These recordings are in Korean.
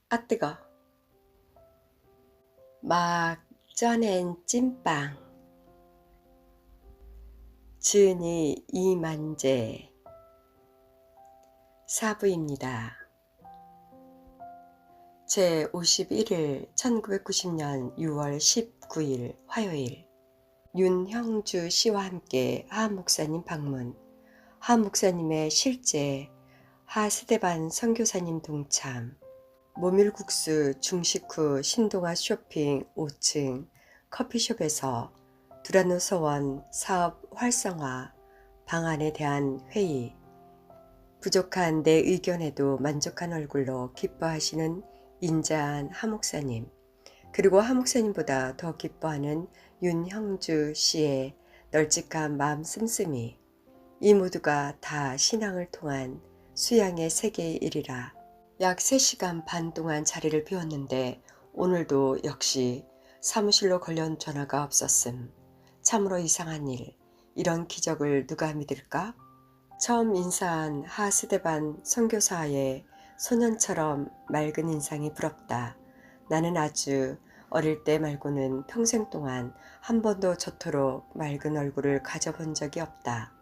아 뜨거. 막 쪄낸 찐빵. 지은이 이만재. 사부입니다. 제51일 1990년 6월 19일 화요일. 윤형주 씨와 함께 하 목사님 방문. 하 목사님의 실제 하스데반 선교사님 동참. 모밀국수 중식 후 신동아 쇼핑 5층 커피숍에서 두라노서원 사업 활성화 방안에 대한 회의. 부족한 내 의견에도 만족한 얼굴로 기뻐하시는 인자한 하 목사님, 그리고 하 목사님보다 더 기뻐하는 윤형주 씨의 널찍한 마음 씀씀이, 이 모두가 다 신앙을 통한 수양의 세계의 일이라. 약 3시간 반 동안 자리를 비웠는데 오늘도 역시 사무실로 걸려온 전화가 없었음. 참으로 이상한 일, 이런 기적을 누가 믿을까? 처음 인사한 하스데반 선교사의 소년처럼 맑은 인상이 부럽다. 나는 아주 어릴 때 말고는 평생 동안 한 번도 저토록 맑은 얼굴을 가져본 적이 없다.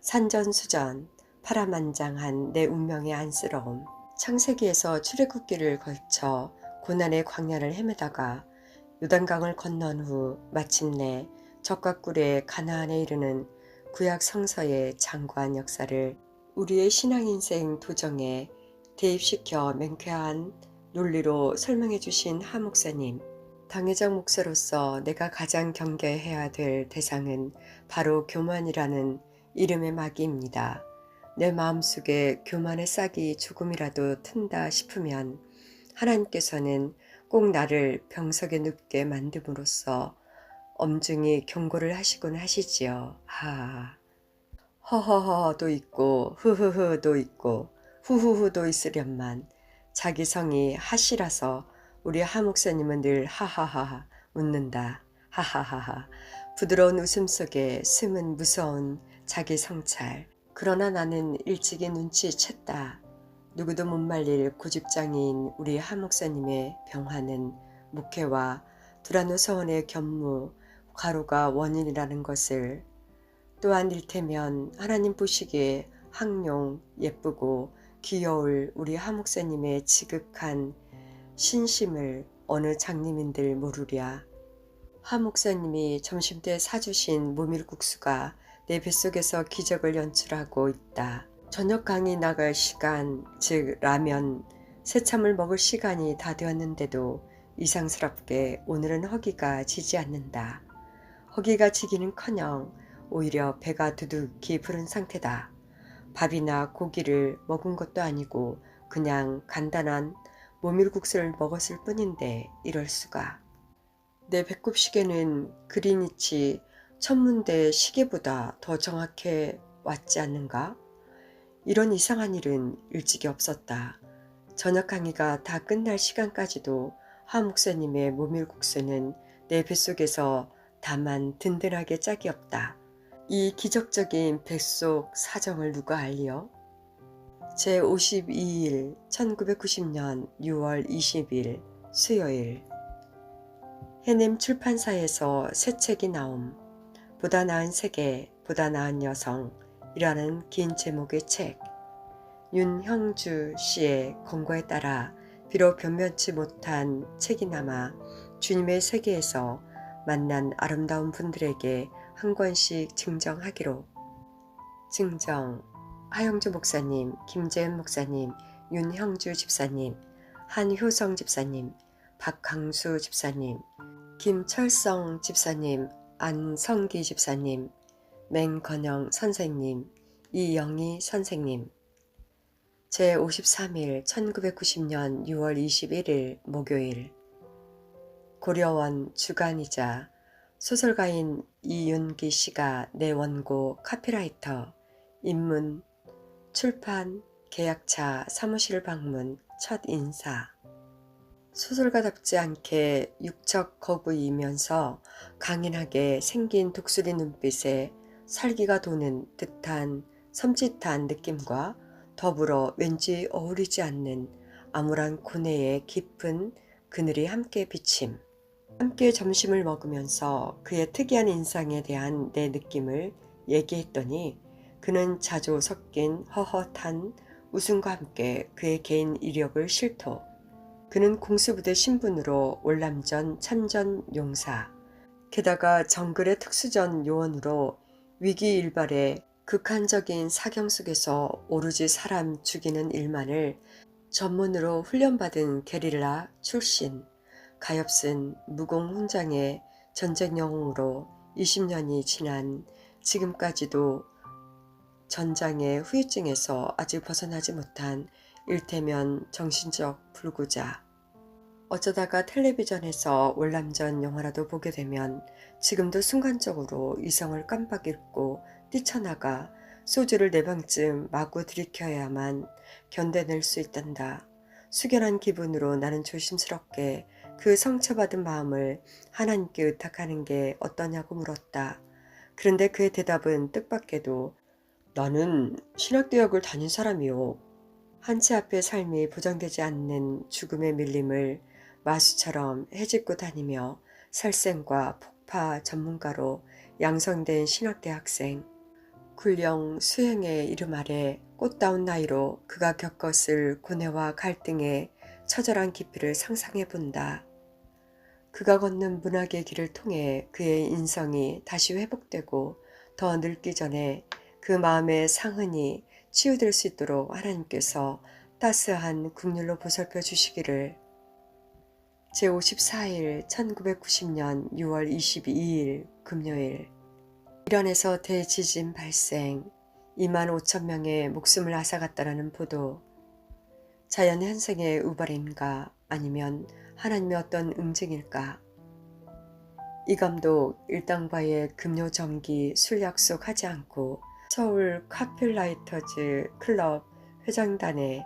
산전수전, 파란만장한 내 운명의 안쓰러움. 창세기에서 출애굽기를 걸쳐 고난의 광야를 헤매다가 요단강을 건넌 후 마침내 적과 꿀의 가나안에 이르는 구약 성서의 장구한 역사를 우리의 신앙인생 도정에 대입시켜 맹쾌한 논리로 설명해 주신 하 목사님. 당회장 목사로서 내가 가장 경계해야 될 대상은 바로 교만이라는 이름의 마귀입니다. 내 마음속에 교만의 싹이 조금이라도 튼다 싶으면 하나님께서는 꼭 나를 병석에 눕게 만듦으로써 엄중히 경고를 하시곤 하시지요. 허허허도 있고 흐흐흐도 있고 후후후도 있으련만 자기 성이 하시라서 우리 하 목사님은 늘 하하하하 웃는다. 하하하하. 부드러운 웃음 속에 숨은 무서운 자기 성찰. 그러나 나는 일찍이 눈치챘다. 누구도 못 말릴 고집장애인 우리 하 목사님의 병화는 목회와 두라노 서원의 견무, 과로가 원인이라는 것을, 또한 일테면 하나님 보시기에 항용, 예쁘고 귀여울 우리 하 목사님의 지극한 신심을 어느 장님인들 모르랴. 하 목사님이 점심때 사주신 모밀국수가 내 뱃속에서 기적을 연출하고 있다. 저녁 강의 나갈 시간, 즉 라면, 새참을 먹을 시간이 다 되었는데도 이상스럽게 오늘은 허기가 지지 않는다. 허기가 지기는커녕 오히려 배가 두둑히 부른 상태다. 밥이나 고기를 먹은 것도 아니고 그냥 간단한 모밀국수를 먹었을 뿐인데 이럴 수가. 내 배꼽 시계는 그리니치 천문대 시계보다 더 정확해 왔지 않는가? 이런 이상한 일은 일찍이 없었다. 저녁 강의가 다 끝날 시간까지도 하 목사님의 모밀국수는 내 뱃속에서 다만 든든하게 짝이 없다. 이 기적적인 뱃속 사정을 누가 알리요? 제52일 1990년 6월 20일 수요일. 해냄 출판사에서 새 책이 나옴. 보다 나은 세계, 보다 나은 여성이라는 긴 제목의 책. 윤형주 씨의 권고에 따라 비록 변변치 못한 책이나마 주님의 세계에서 만난 아름다운 분들에게 한 권씩 증정하기로. 증정. 하영주 목사님, 김재은 목사님, 윤형주 집사님, 한효성 집사님, 박강수 집사님, 김철성 집사님, 안성기 집사님, 맹건영 선생님, 이영희 선생님. 제53일 1990년 6월 21일 목요일. 고려원 주간이자 소설가인 이윤기 씨가 내 원고 카피라이터, 입문, 출판, 계약차, 사무실 방문, 첫 인사. 소설가답지 않게 육적 거구이면서 강인하게 생긴 독수리 눈빛에 살기가 도는 듯한 섬찟한 느낌과 더불어 왠지 어울리지 않는 암울한 고뇌의 깊은 그늘이 함께 비침. 함께 점심을 먹으면서 그의 특이한 인상에 대한 내 느낌을 얘기했더니 그는 자조 섞인 허허탄 웃음과 함께 그의 개인 이력을 실토. 그는 공수부대 신분으로 월남전 참전 용사, 게다가 정글의 특수전 요원으로 위기일발의 극한적인 사경 속에서 오로지 사람 죽이는 일만을 전문으로 훈련받은 게릴라 출신, 가엾은 무공훈장의 전쟁 영웅으로 20년이 지난 지금까지도 전장의 후유증에서 아직 벗어나지 못한 일테면 정신적 불구자. 어쩌다가 텔레비전에서 월남전 영화라도 보게 되면 지금도 순간적으로 이성을 깜빡 잊고 뛰쳐나가 소주를 4병쯤 마구 들이켜야만 견뎌낼 수 있단다. 숙연한 기분으로 나는 조심스럽게 그 상처받은 마음을 하나님께 의탁하는 게 어떠냐고 물었다. 그런데 그의 대답은 뜻밖에도 나는 신학대학을 다닌 사람이요. 한치 앞의 삶이 보장되지 않는 죽음의 밀림을 마수처럼 헤집고 다니며 살생과 폭파 전문가로 양성된 신학대학생. 굴령 수행의 이름 아래 꽃다운 나이로 그가 겪었을 고뇌와 갈등의 처절한 깊이를 상상해 본다. 그가 걷는 문학의 길을 통해 그의 인성이 다시 회복되고 더 늙기 전에 그 마음의 상흔이 치유될 수 있도록 하나님께서 따스한 국률로 보살펴 주시기를. 제54일 1990년 6월 22일 금요일. 이란에서 대지진 발생, 2만 5천 명의 목숨을 앗아갔다라는 보도. 자연현상의 우발인가 아니면 하나님의 어떤 응징일까? 이 감독 일당과의 금요 정기 술 약속하지 않고 서울 카필라이터즈 클럽 회장단의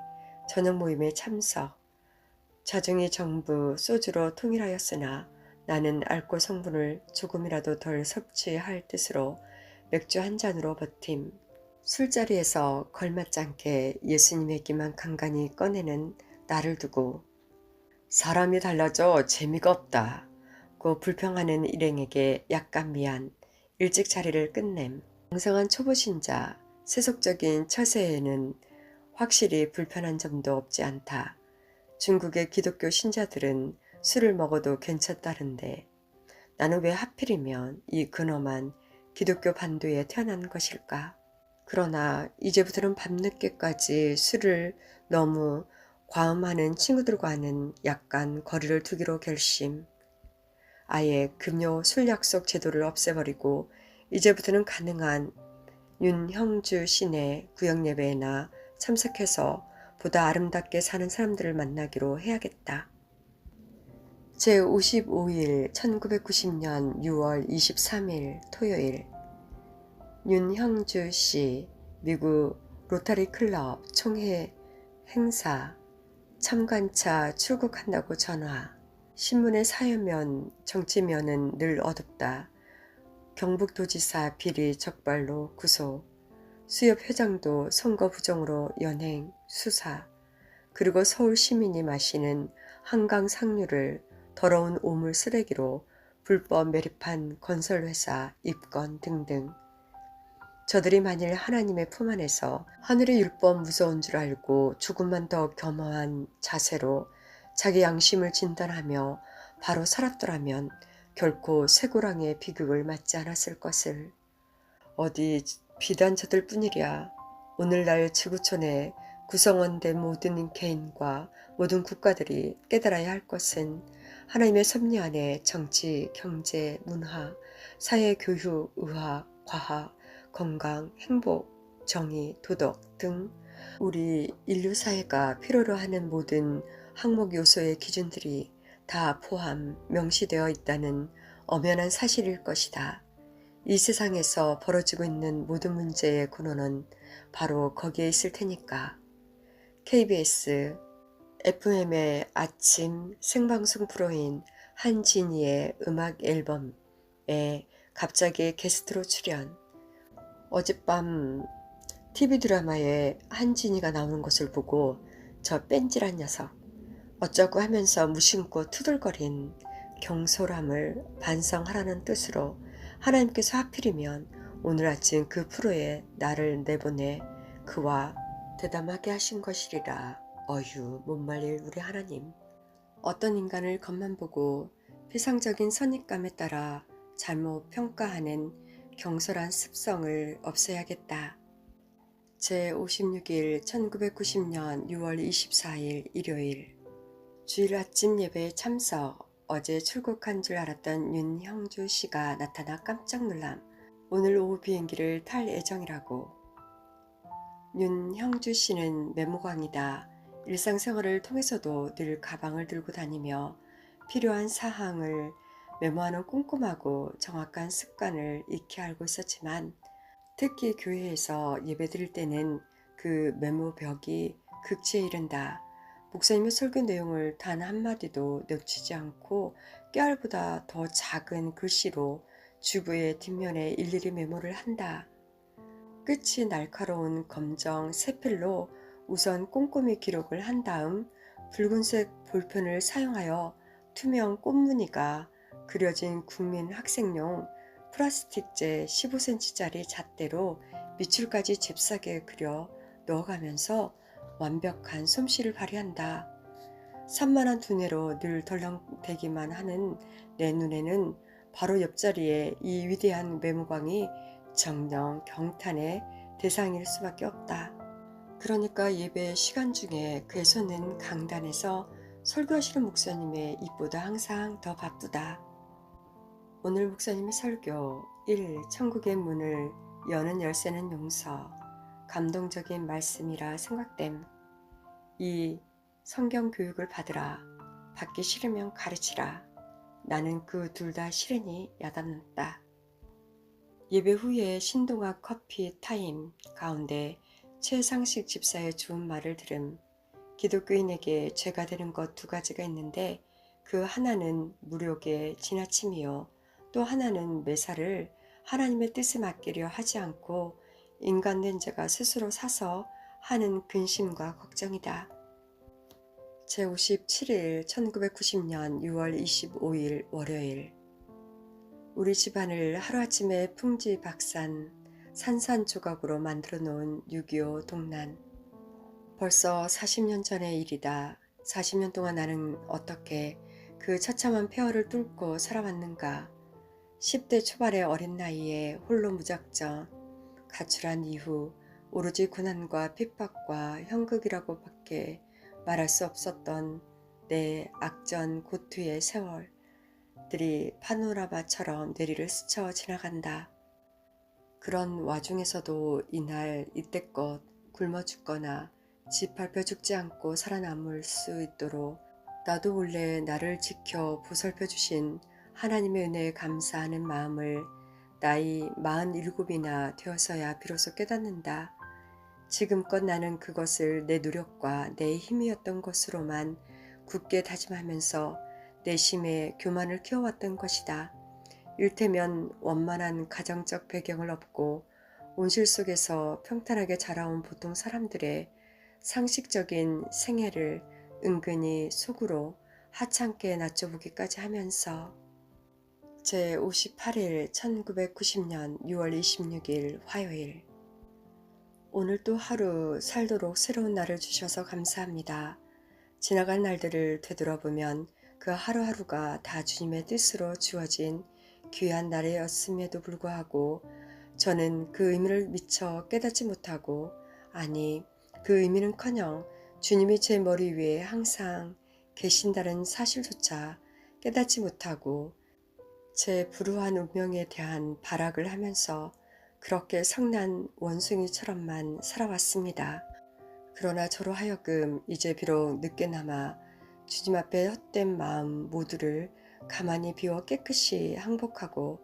저녁 모임에 참석. 자중이 정부 소주로 통일하였으나 나는 알코올 성분을 조금이라도 덜 섭취할 뜻으로 맥주 한 잔으로 버팀. 술자리에서 걸맞지 않게 예수님 얘기만 간간히 꺼내는 나를 두고 사람이 달라져 재미가 없다고 불평하는 일행에게 약간 미안. 일찍 자리를 끝냄. 왕성한 초보신자, 세속적인 처세에는 확실히 불편한 점도 없지 않다. 중국의 기독교 신자들은 술을 먹어도 괜찮다는데 나는 왜 하필이면 이 근엄한 기독교 반도에 태어난 것일까? 그러나 이제부터는 밤늦게까지 술을 너무 과음하는 친구들과는 약간 거리를 두기로 결심. 아예 금요 술 약속 제도를 없애버리고 이제부터는 가능한 윤형주 시내 구역예배나 참석해서 보다 아름답게 사는 사람들을 만나기로 해야겠다. 제55일 1990년 6월 23일 토요일. 윤형주 씨 미국 로터리 클럽 총회 행사 참관차 출국한다고 전화. 신문의 사회면 정치면은 늘 어둡다. 경북도지사 비리 적발로 구속. 수협 회장도 선거 부정으로 연행 수사. 그리고 서울 시민이 마시는 한강 상류를 더러운 오물 쓰레기로 불법 매립한 건설회사 입건 등등. 저들이 만일 하나님의 품 안에서 하늘의 율법 무서운 줄 알고 조금만 더 겸허한 자세로 자기 양심을 진단하며 바로 살았더라면 결코 쇠고랑의 비극을 맞지 않았을 것을. 어디 비단 저들 뿐이랴. 오늘날 지구촌의 구성원된 모든 개인과 모든 국가들이 깨달아야 할 것은 하나님의 섭리 안에 정치, 경제, 문화, 사회, 교육, 의학, 과학, 건강, 행복, 정의, 도덕 등 우리 인류 사회가 필요로 하는 모든 항목 요소의 기준들이 다 포함 명시되어 있다는 엄연한 사실일 것이다. 이 세상에서 벌어지고 있는 모든 문제의 근원은 바로 거기에 있을 테니까. KBS FM의 아침 생방송 프로인 한진이의 음악 앨범에 갑자기 게스트로 출연. 어젯밤 TV 드라마에 한진이가 나오는 것을 보고 저 뺀질한 녀석 어쩌고 하면서 무심코 투덜거린 경솔함을 반성하라는 뜻으로 하나님께서 하필이면 오늘 아침 그 프로에 나를 내보내 그와 대담하게 하신 것이리라. 어휴, 못 말릴 우리 하나님. 어떤 인간을 겉만 보고 피상적인 선입감에 따라 잘못 평가하는 경솔한 습성을 없애야겠다. 제56일 1990년 6월 24일 일요일 주일 아침 예배에 참석. 어제 출국한 줄 알았던 윤형주 씨가 나타나 깜짝 놀람. 오늘 오후 비행기를 탈 예정이라고. 윤형주 씨는 메모광이다. 일상생활을 통해서도 늘 가방을 들고 다니며 필요한 사항을 메모하는 꼼꼼하고 정확한 습관을 익히 알고 있었지만 특히 교회에서 예배드릴 때는 그 메모벽이 극치에 이른다. 목사님의 설교 내용을 단 한마디도 놓치지 않고 깨알보다 더 작은 글씨로 주부의 뒷면에 일일이 메모를 한다. 끝이 날카로운 검정 세필로 우선 꼼꼼히 기록을 한 다음 붉은색 볼펜을 사용하여 투명 꽃무늬가 그려진 국민 학생용 플라스틱제 15cm짜리 잣대로 밑줄까지 잽싸게 그려 넣어가면서 완벽한 솜씨를 발휘한다. 산만한 두뇌로 늘 덜렁대기만 하는 내 눈에는 바로 옆자리에 이 위대한 메모광이 정녕 경탄의 대상일 수밖에 없다. 그러니까 예배 시간 중에 그의 손은 강단에서 설교하시는 목사님의 입보다 항상 더 바쁘다. 오늘 목사님의 설교 1. 천국의 문을 여는 열쇠는 용서. 감동적인 말씀이라 생각됨. 2. 성경 교육을 받으라. 받기 싫으면 가르치라. 나는 그 둘 다 싫으니 야단났다. 예배 후에 신동아 커피 타임 가운데 최상식 집사의 좋은 말을 들음. 기독교인에게 죄가 되는 것 두 가지가 있는데 그 하나는 무력의 지나침이요 또 하나는 매사를 하나님의 뜻에 맡기려 하지 않고 인간된 자가 스스로 사서 하는 근심과 걱정이다. 제57일 1990년 6월 25일 월요일 우리 집안을 하루아침에 풍지박산 산산조각으로 만들어 놓은 6.25 동란. 벌써 40년 전의 일이다. 40년 동안 나는 어떻게 그 처참한 폐허를 뚫고 살아왔는가. 10대 초반의 어린 나이에 홀로 무작정 가출한 이후 오로지 고난과 핍박과 형극이라고 밖에 말할 수 없었던 내 악전 고투의 세월들이 파노라마처럼 뇌리를 스쳐 지나간다. 그런 와중에서도 이날 이때껏 굶어 죽거나 집 밟혀 죽지 않고 살아남을 수 있도록 나도 몰래 나를 지켜 보살펴 주신 하나님의 은혜에 감사하는 마음을 나이 47이나 되어서야 비로소 깨닫는다. 지금껏 나는 그것을 내 노력과 내 힘이었던 것으로만 굳게 다짐하면서 내심의 교만을 키워왔던 것이다. 일테면 원만한 가정적 배경을 얻고 온실 속에서 평탄하게 자라온 보통 사람들의 상식적인 생애를 은근히 속으로 하찮게 낮춰보기까지 하면서 제58일 1990년 6월 26일 화요일 오늘 또 하루 살도록 새로운 날을 주셔서 감사합니다. 지나간 날들을 되돌아보면 그 하루하루가 다 주님의 뜻으로 주어진 귀한 날이었음에도 불구하고 저는 그 의미를 미처 깨닫지 못하고 아니 그 의미는커녕 주님이 제 머리 위에 항상 계신다는 사실조차 깨닫지 못하고 제 불우한 운명에 대한 발악을 하면서 그렇게 성난 원숭이처럼만 살아왔습니다. 그러나 저로 하여금 이제 비록 늦게나마 주님 앞에 헛된 마음 모두를 가만히 비워 깨끗이 항복하고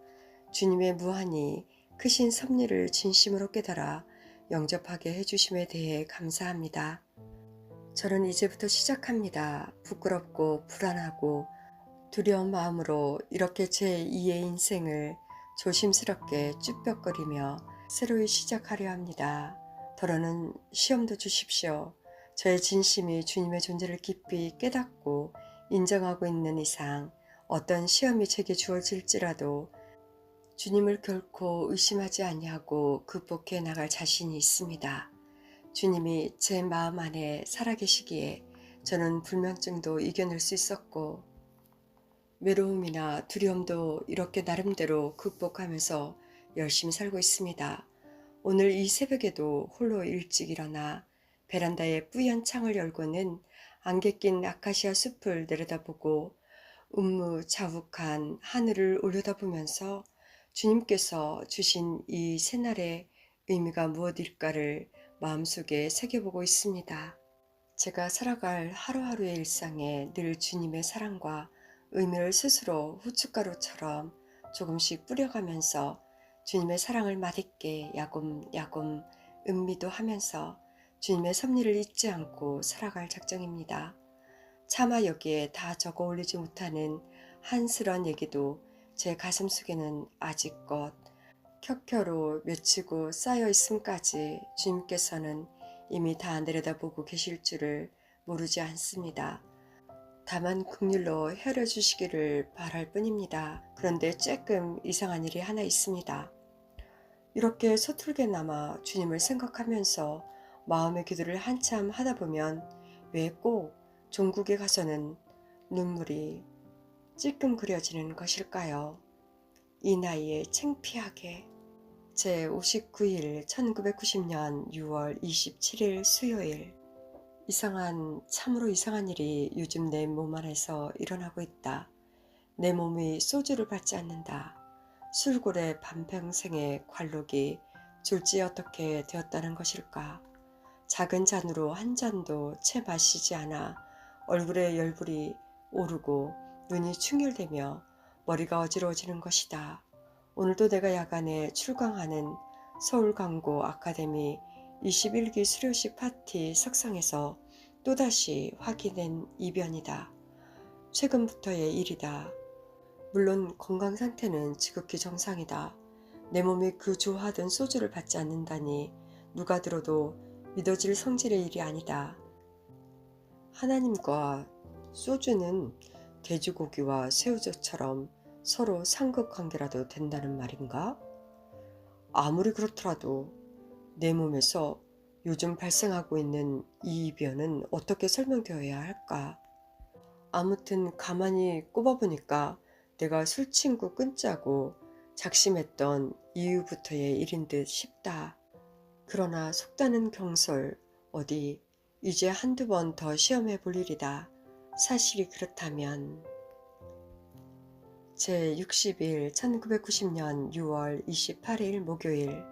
주님의 무한히 크신 섭리를 진심으로 깨달아 영접하게 해주심에 대해 감사합니다. 저는 이제부터 시작합니다. 부끄럽고 불안하고 두려운 마음으로 이렇게 제 2의 인생을 조심스럽게 쭈뼛거리며 새로이 시작하려 합니다. 더러는 시험도 주십시오. 저의 진심이 주님의 존재를 깊이 깨닫고 인정하고 있는 이상 어떤 시험이 제게 주어질지라도 주님을 결코 의심하지 아니하고 극복해 나갈 자신이 있습니다. 주님이 제 마음 안에 살아계시기에 저는 불면증도 이겨낼 수 있었고 외로움이나 두려움도 이렇게 나름대로 극복하면서 열심히 살고 있습니다. 오늘 이 새벽에도 홀로 일찍 일어나 베란다에 뿌연 창을 열고는 안개 낀 아카시아 숲을 내려다보고 음무자욱한 하늘을 올려다보면서 주님께서 주신 이 새날의 의미가 무엇일까를 마음속에 새겨보고 있습니다. 제가 살아갈 하루하루의 일상에 늘 주님의 사랑과 의미를 스스로 후춧가루처럼 조금씩 뿌려가면서 주님의 사랑을 맛있게 야금야금 음미도 하면서 주님의 섭리를 잊지 않고 살아갈 작정입니다. 차마 여기에 다 적어 올리지 못하는 한스런 얘기도 제 가슴 속에는 아직껏 켜켜로 맺히고 쌓여 있음까지 주님께서는 이미 다 내려다보고 계실 줄을 모르지 않습니다. 다만 긍휼로 헤아려 주시기를 바랄 뿐입니다. 그런데 조금 이상한 일이 하나 있습니다. 이렇게 서툴게나마 주님을 생각하면서 마음의 기도를 한참 하다 보면 왜 꼭 종국에 가서는 눈물이 찔끔그려지는 것일까요? 이 나이에 창피하게. 제59일 1990년 6월 27일 수요일. 참으로 이상한 일이 요즘 내 몸 안에서 일어나고 있다. 내 몸이 소주를 받지 않는다. 술고래 반평생의 관록이 졸지 어떻게 되었다는 것일까. 작은 잔으로 한 잔도 채 마시지 않아 얼굴에 열불이 오르고 눈이 충혈되며 머리가 어지러워지는 것이다. 오늘도 내가 야간에 출강하는 서울광고 아카데미 21기 수료식 파티 석상에서 또다시 확인된 이변이다. 최근부터의 일이다. 물론 건강 상태는 지극히 정상이다. 내 몸이 그 좋아하던 소주를 받지 않는다니 누가 들어도 믿어질 성질의 일이 아니다. 하나님과 소주는 돼지고기와 새우젓처럼 서로 상극관계라도 된다는 말인가? 아무리 그렇더라도 내 몸에서 요즘 발생하고 있는 이 이변은 어떻게 설명되어야 할까? 아무튼 가만히 꼽아보니까 내가 술친구 끊자고 작심했던 이후부터의 일인 듯 싶다. 그러나 속다는 경솔 어디 이제 한두 번 더 시험해 볼 일이다. 사실이 그렇다면 제60일 1990년 6월 28일 목요일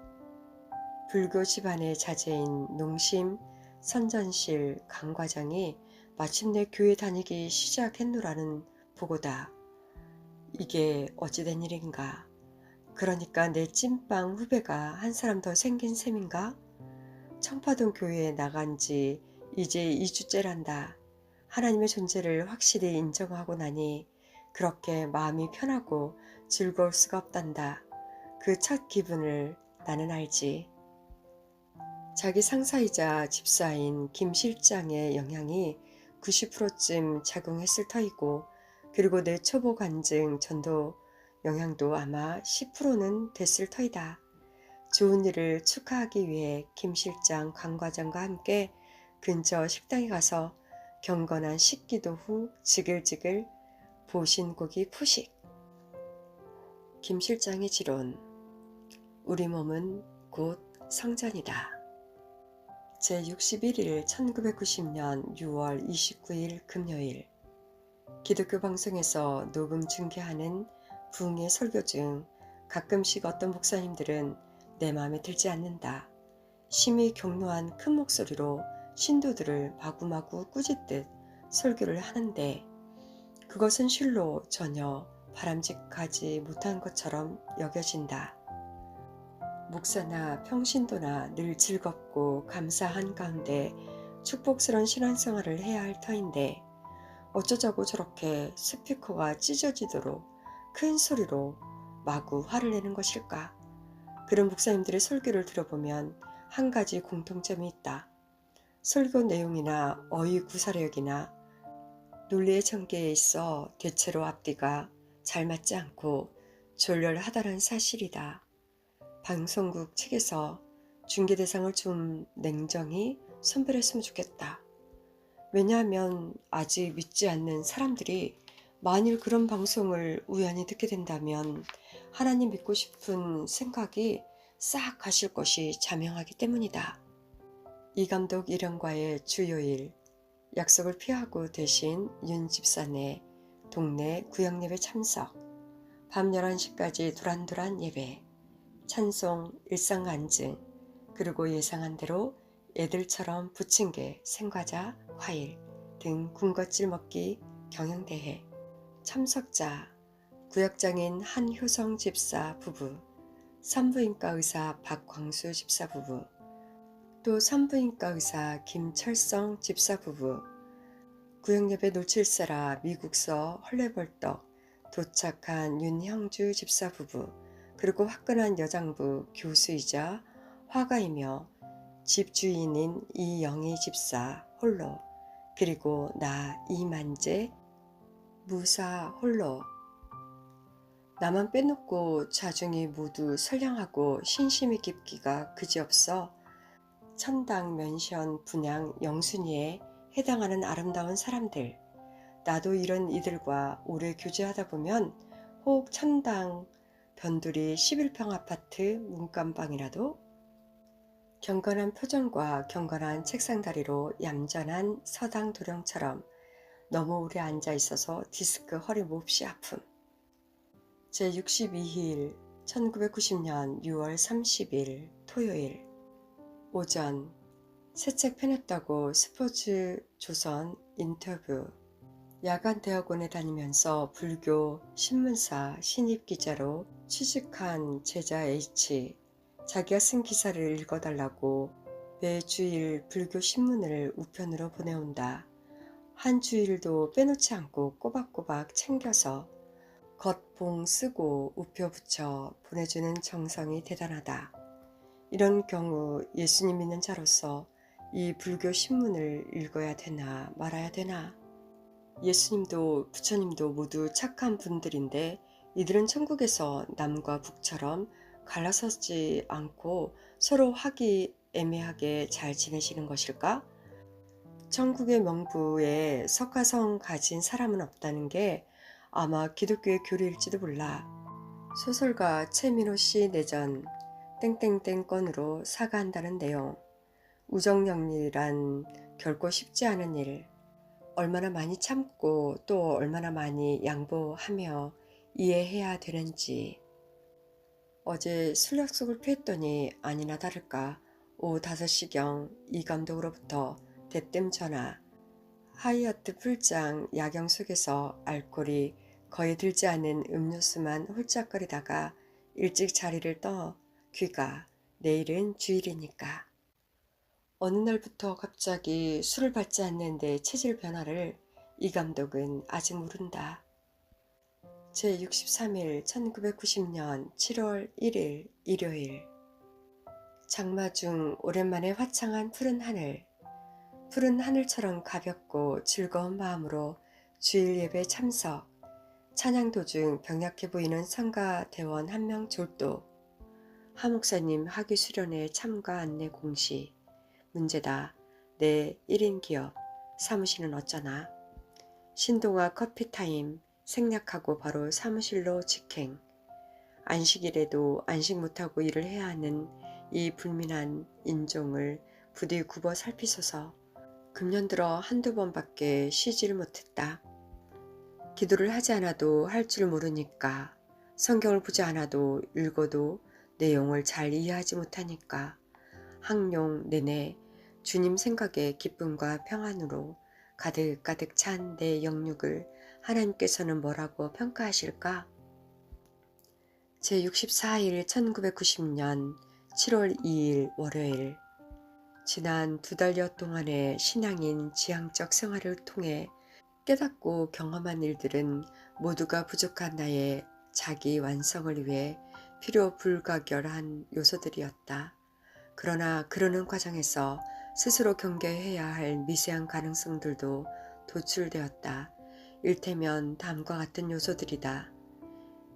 불교 집안의 자제인 농심 선전실 강 과장이 마침내 교회 다니기 시작했노라는 보고다. 이게 어찌된 일인가? 그러니까 내 찐빵 후배가 한 사람 더 생긴 셈인가? 청파동 교회에 나간 지 이제 2주째란다. 하나님의 존재를 확실히 인정하고 나니 그렇게 마음이 편하고 즐거울 수가 없단다. 그 첫 기분을 나는 알지. 자기 상사이자 집사인 김 실장의 영향이 90%쯤 작용했을 터이고 그리고 내 초보 간증 전도 영향도 아마 10%는 됐을 터이다. 좋은 일을 축하하기 위해 김 실장 강 과장과 함께 근처 식당에 가서 경건한 식기도 후 지글지글 보신고기 푸식. 김 실장의 지론. 우리 몸은 곧 성전이다. 제61일 1990년 6월 29일 금요일 기독교 방송에서 녹음 중계하는 부흥의 설교 중 가끔씩 어떤 목사님들은 내 마음에 들지 않는다. 심히 격노한 큰 목소리로 신도들을 마구마구 꾸짖듯 설교를 하는데 그것은 실로 전혀 바람직하지 못한 것처럼 여겨진다. 목사나 평신도나 늘 즐겁고 감사한 가운데 축복스러운 신앙생활을 해야 할 터인데 어쩌자고 저렇게 스피커가 찢어지도록 큰 소리로 마구 화를 내는 것일까? 그런 목사님들의 설교를 들어보면 한 가지 공통점이 있다. 설교 내용이나 어휘 구사력이나 논리의 전개에 있어 대체로 앞뒤가 잘 맞지 않고 졸렬하다는 사실이다. 방송국 측에서 중계 대상을 좀 냉정히 선별했으면 좋겠다. 왜냐하면 아직 믿지 않는 사람들이 만일 그런 방송을 우연히 듣게 된다면 하나님 믿고 싶은 생각이 싹 가실 것이 자명하기 때문이다. 이 감독 일행과의 주요일, 약속을 피하고 대신 윤 집사네 동네 구역예배 참석, 밤 11시까지 도란도란 예배, 찬송, 일상 간증, 그리고 예상한 대로 애들처럼 부침개, 생과자, 과일 등 군것질 먹기 경영대회, 참석자, 구역장인 한효성 집사 부부, 산부인과 의사 박광수 집사 부부, 또 산부인과 의사 김철성 집사 부부, 구역예배 놓칠세라 미국서 헐레벌떡 도착한 윤형주 집사 부부, 그리고 화끈한 여장부 교수이자 화가이며 집주인인 이영희 집사 홀로, 그리고 나 이만재 무사 홀로. 나만 빼놓고 자중이 모두 선량하고 신심이 깊기가 그지없어 천당 면션 분양 영순이에 해당하는 아름다운 사람들. 나도 이런 이들과 오래 교제하다 보면 혹 천당 변두리 11평 아파트 문간방이라도 경건한 표정과 경건한 책상다리로 얌전한 서당 도령처럼 너무 오래 앉아 있어서 디스크 허리 몹시 아픔. 제62일 1990년 6월 30일 토요일 오전 새 책 펴냈다고 스포츠 조선 인터뷰. 야간 대학원에 다니면서 불교 신문사 신입 기자로 취직한 제자 H. 자기가 쓴 기사를 읽어달라고 매주일 불교 신문을 우편으로 보내온다. 한 주일도 빼놓지 않고 꼬박꼬박 챙겨서 겉봉 쓰고 우표 붙여 보내주는 정성이 대단하다. 이런 경우 예수님 믿는 자로서 이 불교 신문을 읽어야 되나 말아야 되나? 예수님도 부처님도 모두 착한 분들인데 이들은 천국에서 남과 북처럼 갈라서지 않고 서로 화기애매하게 잘 지내시는 것일까? 천국의 명부에 석가성 가진 사람은 없다는 게 아마 기독교의 교리일지도 몰라. 소설가 최민호 씨 내전 땡땡땡 건으로 사과한다는 내용. 우정영리란 결코 쉽지 않은 일. 얼마나 많이 참고 또 얼마나 많이 양보하며 이해해야 되는지. 어제 술 약속을 피했더니 아니나 다를까 오후 5시경 이 감독으로부터 대뜸 전화. 하이어트 풀장 야경 속에서 알코올이 거의 들지 않은 음료수만 홀짝거리다가 일찍 자리를 떠 귀가 내일은 주일이니까. 어느 날부터 갑자기 술을 받지 않는 내 체질 변화를 이 감독은 아직 모른다. 제63일 1990년 7월 1일 일요일. 장마 중 오랜만에 화창한 푸른 하늘. 푸른 하늘처럼 가볍고 즐거운 마음으로 주일 예배 참석. 찬양 도중 병약해 보이는 성가대원 한 명 졸도. 하 목사님 학위 수련회 참가 안내 공시. 문제다. 내 1인 기업. 사무실은 어쩌나. 신동아 커피타임. 생략하고 바로 사무실로 직행. 안식일에도 안식 못하고 일을 해야 하는 이 불민한 인종을 부디 굽어 살피소서. 금년 들어 한두 번밖에 쉬지를 못했다. 기도를 하지 않아도 할 줄 모르니까, 성경을 보지 않아도 읽어도 내용을 잘 이해하지 못하니까 학용 내내 주님 생각에 기쁨과 평안으로 가득가득 찬 내 영육을 하나님께서는 뭐라고 평가하실까? 제64일 1990년 7월 2일 월요일. 지난 2달여 동안의 신앙인 지향적 생활을 통해 깨닫고 경험한 일들은 모두가 부족한 나의 자기 완성을 위해 필요 불가결한 요소들이었다. 그러나 그러는 과정에서 스스로 경계해야 할 미세한 가능성들도 도출되었다. 일테면 다음과 같은 요소들이다.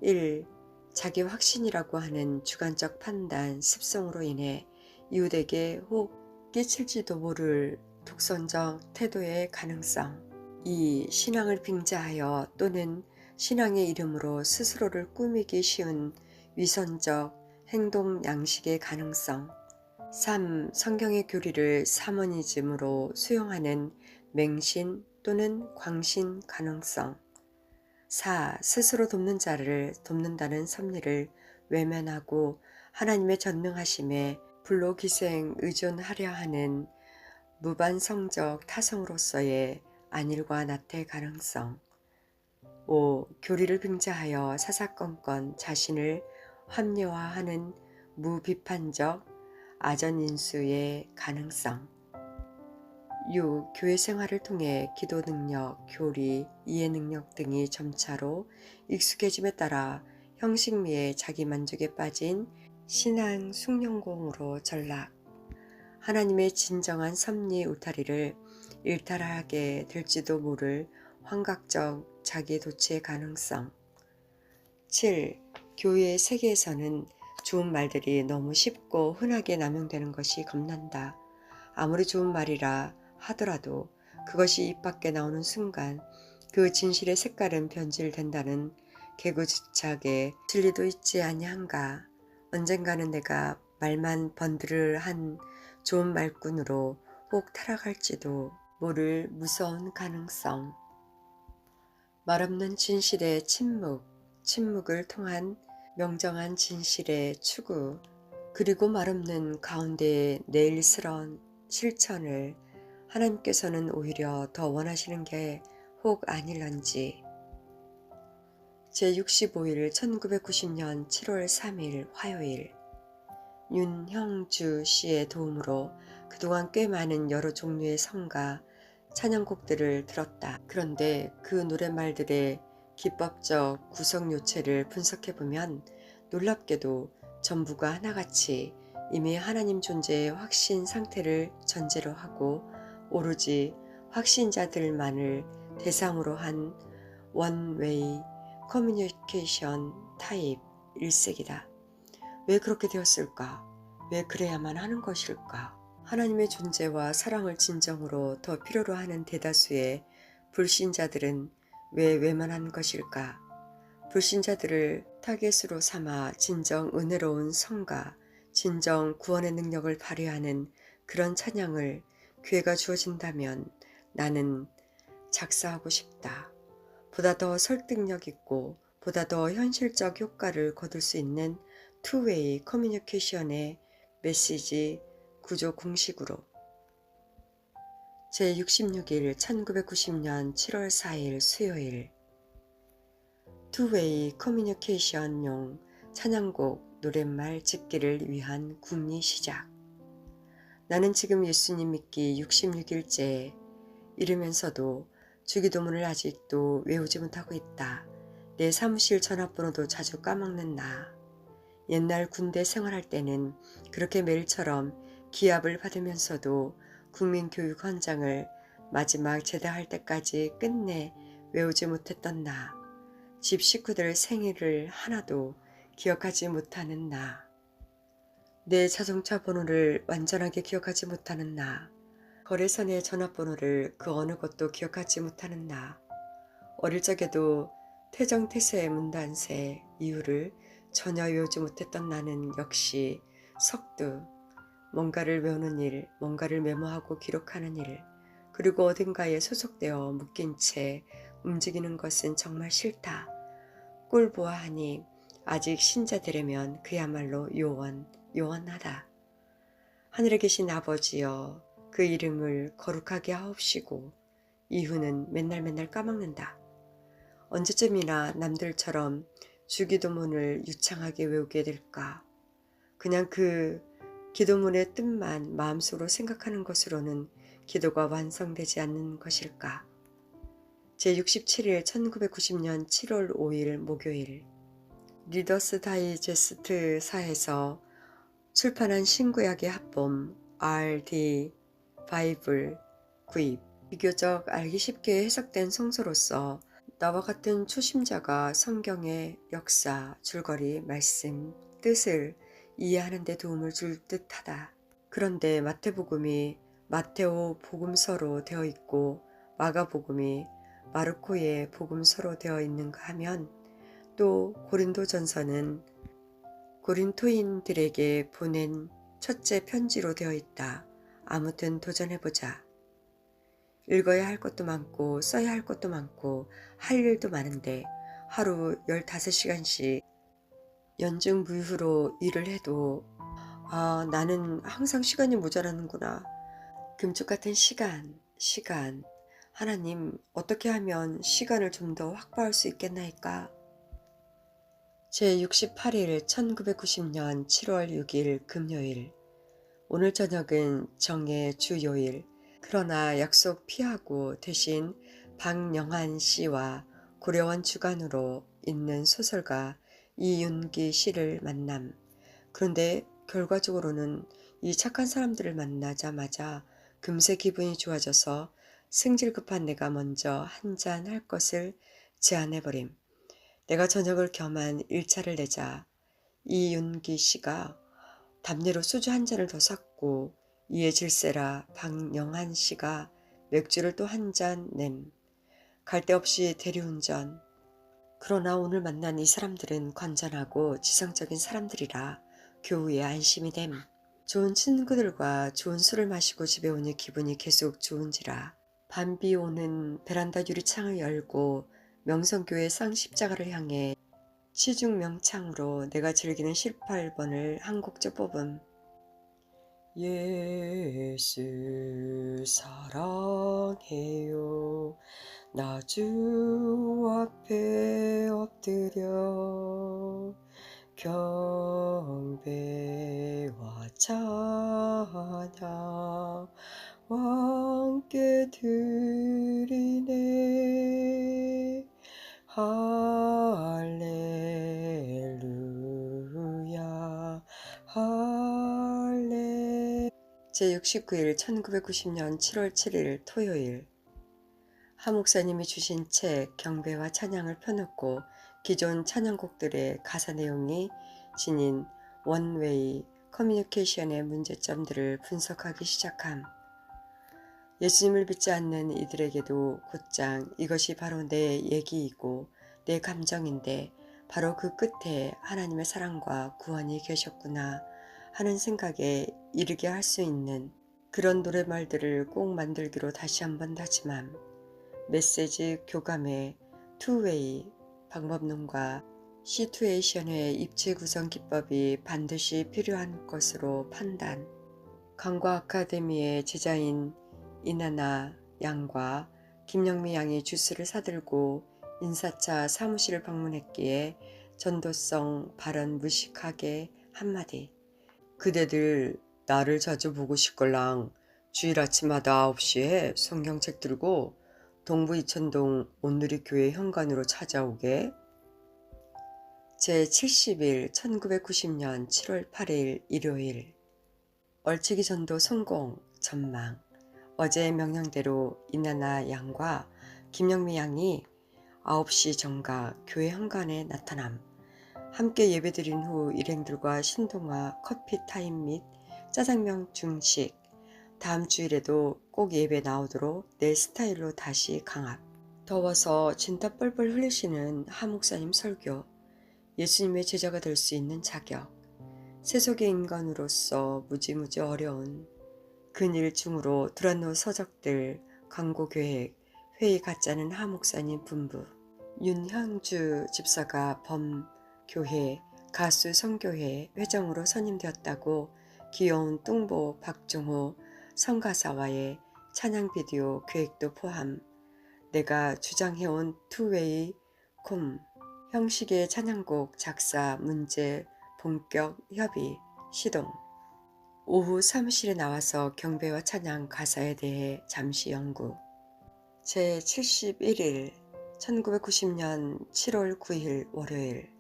1. 자기 확신이라고 하는 주관적 판단, 습성으로 인해 이웃에게 혹 끼칠지도 모를 독선적 태도의 가능성. 2. 신앙을 빙자하여 또는 신앙의 이름으로 스스로를 꾸미기 쉬운 위선적 행동 양식의 가능성. 3. 성경의 교리를 사모니즘으로 수용하는 맹신 또는 광신 가능성. 4. 스스로 돕는 자를 돕는다는 섭리를 외면하고 하나님의 전능하심에 불로기생 의존하려 하는 무반성적 타성으로서의 안일과 나태 가능성. 5. 교리를 빙자하여 사사건건 자신을 합리화하는 무비판적 아전인수의 가능성. 6. 교회 생활을 통해 기도 능력, 교리, 이해 능력 등이 점차로 익숙해짐에 따라 형식미의 자기만족에 빠진 신앙 숙련공으로 전락. 하나님의 진정한 섭리 울타리를 일탈하게 될지도 모를 환각적 자기 도취의 가능성. 7. 교회의 세계에서는 좋은 말들이 너무 쉽고 흔하게 남용되는 것이 겁난다. 아무리 좋은 말이라 하더라도 그것이 입 밖에 나오는 순간 그 진실의 색깔은 변질된다는 개구지착의 진리도 있지 아니한가. 언젠가는 내가 말만 번들한 좋은 말꾼으로 혹 타락할지도 모를 무서운 가능성. 말없는 진실의 침묵, 침묵을 통한 명정한 진실의 추구, 그리고 말없는 가운데의 내일스러운 실천을 하나님께서는 오히려 더 원하시는 게 혹 아닐런지. 제65일 1990년 7월 3일 화요일. 윤형주 씨의 도움으로 그동안 꽤 많은 여러 종류의 성가, 찬양곡들을 들었다. 그런데 그 노랫말들의 기법적 구성 요체를 분석해보면 놀랍게도 전부가 하나같이 이미 하나님 존재의 확신 상태를 전제로 하고 오로지 확신자들만을 대상으로 한 원웨이 커뮤니케이션 타입 일색이다. 왜 그렇게 되었을까? 왜 그래야만 하는 것일까? 하나님의 존재와 사랑을 진정으로 더 필요로 하는 대다수의 불신자들은 왜 외면한 것일까? 불신자들을 타겟으로 삼아 진정 은혜로운 성가, 진정 구원의 능력을 발휘하는 그런 찬양을 기회가 주어진다면 나는 작사하고 싶다. 보다 더 설득력 있고 보다 더 현실적 효과를 거둘 수 있는 투웨이 커뮤니케이션의 메시지 구조 공식으로. 제66일 1990년 7월 4일 수요일. 투웨이 커뮤니케이션용 찬양곡 노랫말 집기를 위한 궁리 시작. 나는 지금 예수님 믿기 66일째 이르면서도 주기도문을 아직도 외우지 못하고 있다. 내 사무실 전화번호도 자주 까먹는 나. 옛날 군대 생활할 때는 그렇게 매일처럼 기합을 받으면서도 국민교육 헌장을 마지막 제대할 때까지 끝내 외우지 못했던 나. 집 식구들 생일을 하나도 기억하지 못하는 나. 내 자동차 번호를 완전하게 기억하지 못하는 나. 거래소 내 전화번호를 그 어느 것도 기억하지 못하는 나. 어릴 적에도 태정태세의 문단세 이유를 전혀 외우지 못했던 나는 역시 석두. 뭔가를 외우는 일, 뭔가를 메모하고 기록하는 일, 그리고 어딘가에 소속되어 묶인 채 움직이는 것은 정말 싫다. 꼴 보아하니 아직 신자들이면 그야말로 요원하다. 하늘에 계신 아버지여, 그 이름을 거룩하게 하옵시고 이후는 맨날 까먹는다. 언제쯤이나 남들처럼 주기도문을 유창하게 외우게 될까? 그냥 그 기도문의 뜻만 마음속으로 생각하는 것으로는 기도가 완성되지 않는 것일까? 제67일 1990년 7월 5일 목요일. 리더스 다이제스트사에서 출판한 신구약의 합본 RD 바이블 구입. 비교적 알기 쉽게 해석된 성서로서 나와 같은 초심자가 성경의 역사, 줄거리, 말씀, 뜻을 이해하는 데 도움을 줄 듯하다. 그런데 마태복음이 마테오 복음서로 되어 있고 마가복음이 마르코의 복음서로 되어 있는가 하면, 또 고린도전서는 고린토인들에게 보낸 첫째 편지로 되어 있다. 아무튼 도전해보자. 읽어야 할 것도 많고 써야 할 것도 많고 할 일도 많은데 하루 15시간씩 연중무휴로 일을 해도 나는 항상 시간이 모자라는구나. 금쪽 같은 시간. 하나님, 어떻게 하면 시간을 좀 더 확보할 수 있겠나이까? 제68일 1990년 7월 6일 금요일. 오늘 저녁은 정의 주요일. 그러나 약속 피하고 대신 박영한 씨와 고려원 주간으로 있는 소설가 이윤기 씨를 만남. 그런데 결과적으로는 이 착한 사람들을 만나자마자 금세 기분이 좋아져서 승질 급한 내가 먼저 한잔 할 것을 제안해버림. 내가 저녁을 겸한 일차를 내자 이윤기 씨가 답례로 소주 한 잔을 더 샀고, 이에 질세라 박영한 씨가 맥주를 또 한 잔 냄. 갈 데 없이 대리운전. 그러나 오늘 만난 이 사람들은 건전하고 지성적인 사람들이라 교우에 안심이 됨. 좋은 친구들과 좋은 술을 마시고 집에 오니 기분이 계속 좋은지라 밤비 오는 베란다 유리창을 열고 명성교회 쌍십자가를 향해 시중명창으로 내가 즐기는 18번을 한 곡조 뽑음. 예수 사랑해요. 나 주 앞에 엎드려 경배와 찬양 함께 드리네. 할렐루야 할렐. 제69일 1990년 7월 7일 토요일. 하 목사님이 주신 책 경배와 찬양을 펴놓고 기존 찬양곡들의 가사 내용이 지닌 원웨이 커뮤니케이션의 문제점들을 분석하기 시작함. 예수님을 믿지 않는 이들에게도 곧장 이것이 바로 내 얘기이고 내 감정인데 바로 그 끝에 하나님의 사랑과 구원이 계셨구나 하는 생각에 이르게 할 수 있는 그런 노랫말들을 꼭 만들기로 다시 한번 다짐함. 메시지 교감의 투웨이 방법론과 시투에이션의 입체 구성 기법이 반드시 필요한 것으로 판단. 강과 아카데미의 제자인 이나나 양과 김영미 양이 주스를 사들고 인사차 사무실을 방문했기에 전도성 발언 무식하게 한마디. 그대들 나를 자주 보고 싶걸랑 주일 아침마다 9시에 성경책 들고 동부 이천동 온누리교회 현관으로 찾아오게. 제70일 1990년 7월 8일 일요일. 얼치기 전도 성공 전망. 어제의 명령대로 이나나 양과 김영미 양이 9시 정각 교회 현관에 나타남. 함께 예배드린 후 일행들과 신동아 커피 타임 및 짜장면 중식. 다음 주일에도 꼭 예배 나오도록 내 스타일로 다시 강압. 더워서 진땀 뻘뻘 흘리시는 하 목사님 설교. 예수님의 제자가 될 수 있는 자격. 세속의 인간으로서 무지무지 어려운 근일 중으로 두란노 서적들, 광고 계획, 회의 갖자는 하 목사님 분부. 윤향주 집사가 범교회, 가수 성교회 회장으로 선임되었다고 귀여운 뚱보 박종호 성가사와의 찬양 비디오 계획도 포함. 내가 주장해온 투웨이 콤 형식의 찬양곡 작사 문제 본격 협의 시동. 오후 사무실에 나와서 경배와 찬양 가사에 대해 잠시 연구. 제71일 1990년 7월 9일 월요일.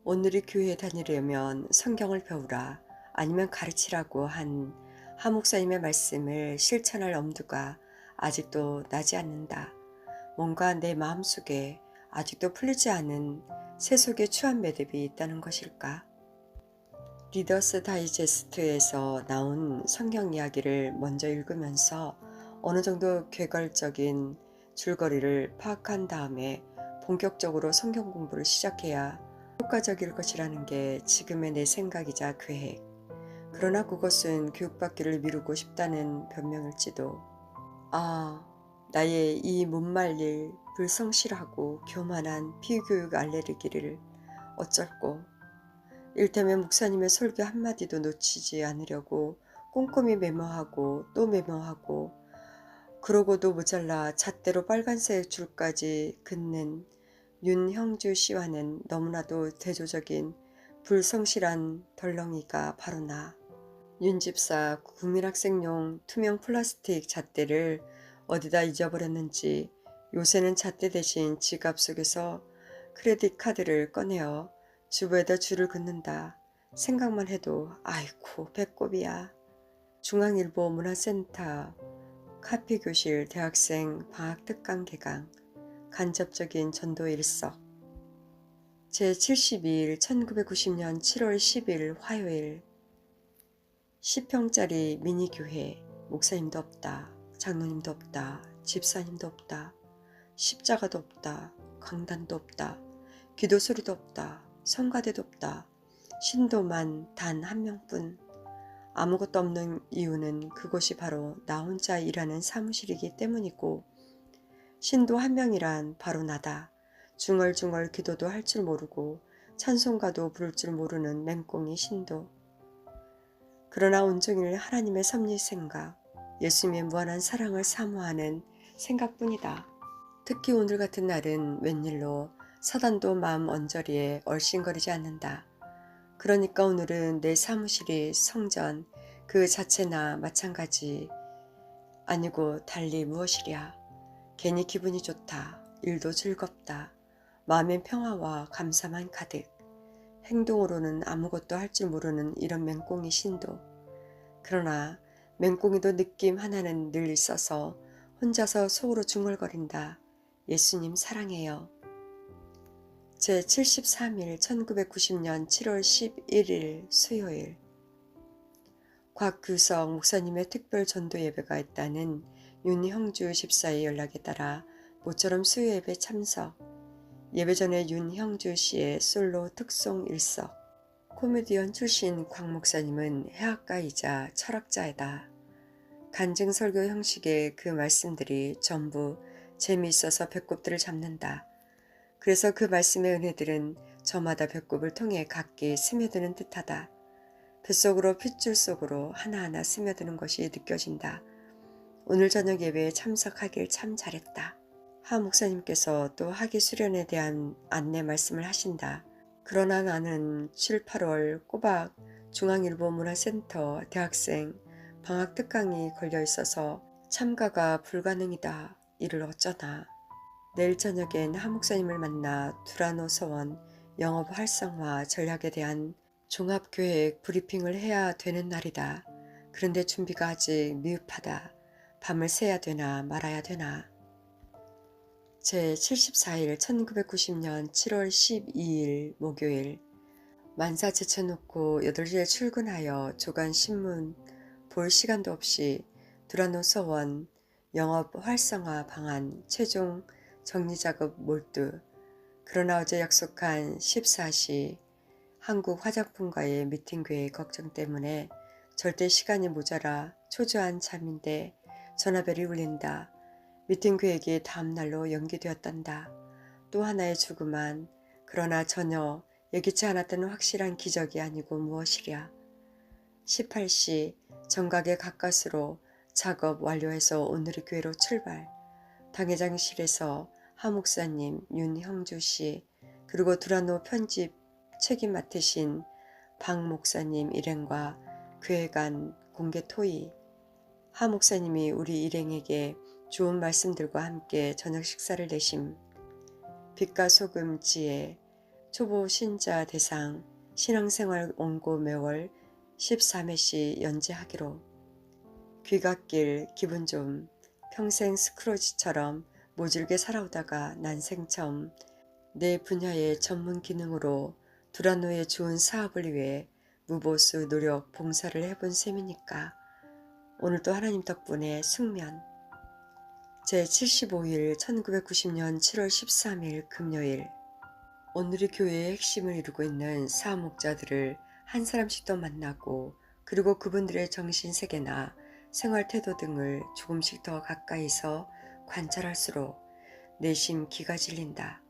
오늘이 교회에 다니려면 성경을 배우라 아니면 가르치라고 한 하 목사님의 말씀을 실천할 엄두가 아직도 나지 않는다. 뭔가 내 마음속에 아직도 풀리지 않은 세속의 추한 매듭이 있다는 것일까? 리더스 다이제스트에서 나온 성경 이야기를 먼저 읽으면서 어느 정도 궤괄적인 줄거리를 파악한 다음에 본격적으로 성경 공부를 시작해야 효과적일 것이라는 게 지금의 내 생각이자 계획. 그러나 그것은 교육받기를 미루고 싶다는 변명일지도. 아, 나의 이 못 말릴 불성실하고 교만한 피교육 알레르기를 어쩔꼬. 일테면 목사님의 설교 한마디도 놓치지 않으려고 꼼꼼히 메모하고 또 메모하고, 그러고도 모자라 잣대로 빨간색 줄까지 긋는 윤형주 씨와는 너무나도 대조적인 불성실한 덜렁이가 바로 나. 윤 집사 국민학생용 투명 플라스틱 잣대를 어디다 잊어버렸는지 요새는 잣대 대신 지갑 속에서 크레딧 카드를 꺼내어 주부에다 줄을 긋는다. 생각만 해도 아이고 배꼽이야. 중앙일보 문화센터 카피교실 대학생 방학 특강 개강 간접적인 전도 일석 제72일 1990년 7월 10일 화요일 10평짜리 미니교회. 목사님도 없다. 장로님도 없다. 집사님도 없다. 십자가도 없다. 강단도 없다. 기도 소리도 없다. 성가대도 없다. 신도만 단 한 명뿐. 아무것도 없는 이유는 그곳이 바로 나 혼자 일하는 사무실이기 때문이고, 신도 한 명이란 바로 나다. 중얼중얼 기도도 할 줄 모르고 찬송가도 부를 줄 모르는 맹꽁이 신도. 그러나 온종일 하나님의 섭리 생각, 예수님의 무한한 사랑을 사모하는 생각뿐이다. 특히 오늘 같은 날은 웬일로 사단도 마음 언저리에 얼씬거리지 않는다. 그러니까 오늘은 내 사무실이 성전 그 자체나 마찬가지 아니고 달리 무엇이랴. 괜히 기분이 좋다. 일도 즐겁다. 마음엔 평화와 감사만 가득. 행동으로는 아무것도 할 줄 모르는 이런 맹꽁이 신도. 그러나 맹꽁이도 느낌 하나는 늘 있어서 혼자서 속으로 중얼거린다. 예수님 사랑해요. 제73일 1990년 7월 11일 수요일. 곽규석 목사님의 특별 전도 예배가 있다는 윤형주 집사의 연락에 따라 모처럼 수요 예배 참석. 예배 전에 윤형주 씨의 솔로 특송 일석. 코미디언 출신 곽 목사님은 해학가이자 철학자이다. 간증 설교 형식의 그 말씀들이 전부 재미있어서 배꼽들을 잡는다. 그래서 그 말씀의 은혜들은 저마다 배꼽을 통해 각기 스며드는 듯하다. 뱃속으로 핏줄 속으로 하나하나 스며드는 것이 느껴진다. 오늘 저녁 예배에 참석하길 참 잘했다. 하 목사님께서 또 학위 수련에 대한 안내 말씀을 하신다. 그러나 나는 7, 8월 꼬박 중앙일보 문화센터 대학생 방학 특강이 걸려 있어서 참가가 불가능이다. 이를 어쩌나. 내일 저녁엔 하 목사님을 만나 두라노 서원 영업 활성화 전략에 대한 종합계획 브리핑을 해야 되는 날이다. 그런데 준비가 아직 미흡하다. 밤을 새야 되나 말아야 되나. 제74일 1990년 7월 12일 목요일. 만사 제쳐놓고 8시에 출근하여 조간 신문 볼 시간도 없이 두라노 서원 영업 활성화 방안 최종 정리작업 몰두. 그러나 어제 약속한 14시 한국 화장품과의 미팅 계획 걱정 때문에 절대 시간이 모자라 초조한 잠인데 전화벨이 울린다. 미팅 계획이 다음날로 연기되었단다. 또 하나의 죽음만. 그러나 전혀 예기치 않았던 확실한 기적이 아니고 무엇이랴. 18시 정각에 가까스로 작업 완료해서 오늘의 교회로 출발. 당회장실에서 하 목사님, 윤형주 씨, 그리고 두라노 편집 책임 맡으신 박 목사님 일행과 교회 간 공개 토의. 하 목사님이 우리 일행에게 좋은 말씀들과 함께 저녁 식사를 내심. 빛과 소금 지혜 초보 신자 대상 신앙생활 원고 매월 13회씩 연재하기로. 귀갓길 기분 좀 평생 스크로지처럼 모질게 살아오다가 난생 처음 내 분야의 전문 기능으로 두란노의 좋은 사업을 위해 무보수 노력 봉사를 해본 셈이니까 오늘도 하나님 덕분에 숙면. 제75일 1990년 7월 13일 금요일. 오늘이 교회의 핵심을 이루고 있는 사목자들을 한 사람씩 더 만나고 그리고 그분들의 정신세계나 생활태도 등을 조금씩 더 가까이서 관찰할수록 내심 기가 질린다.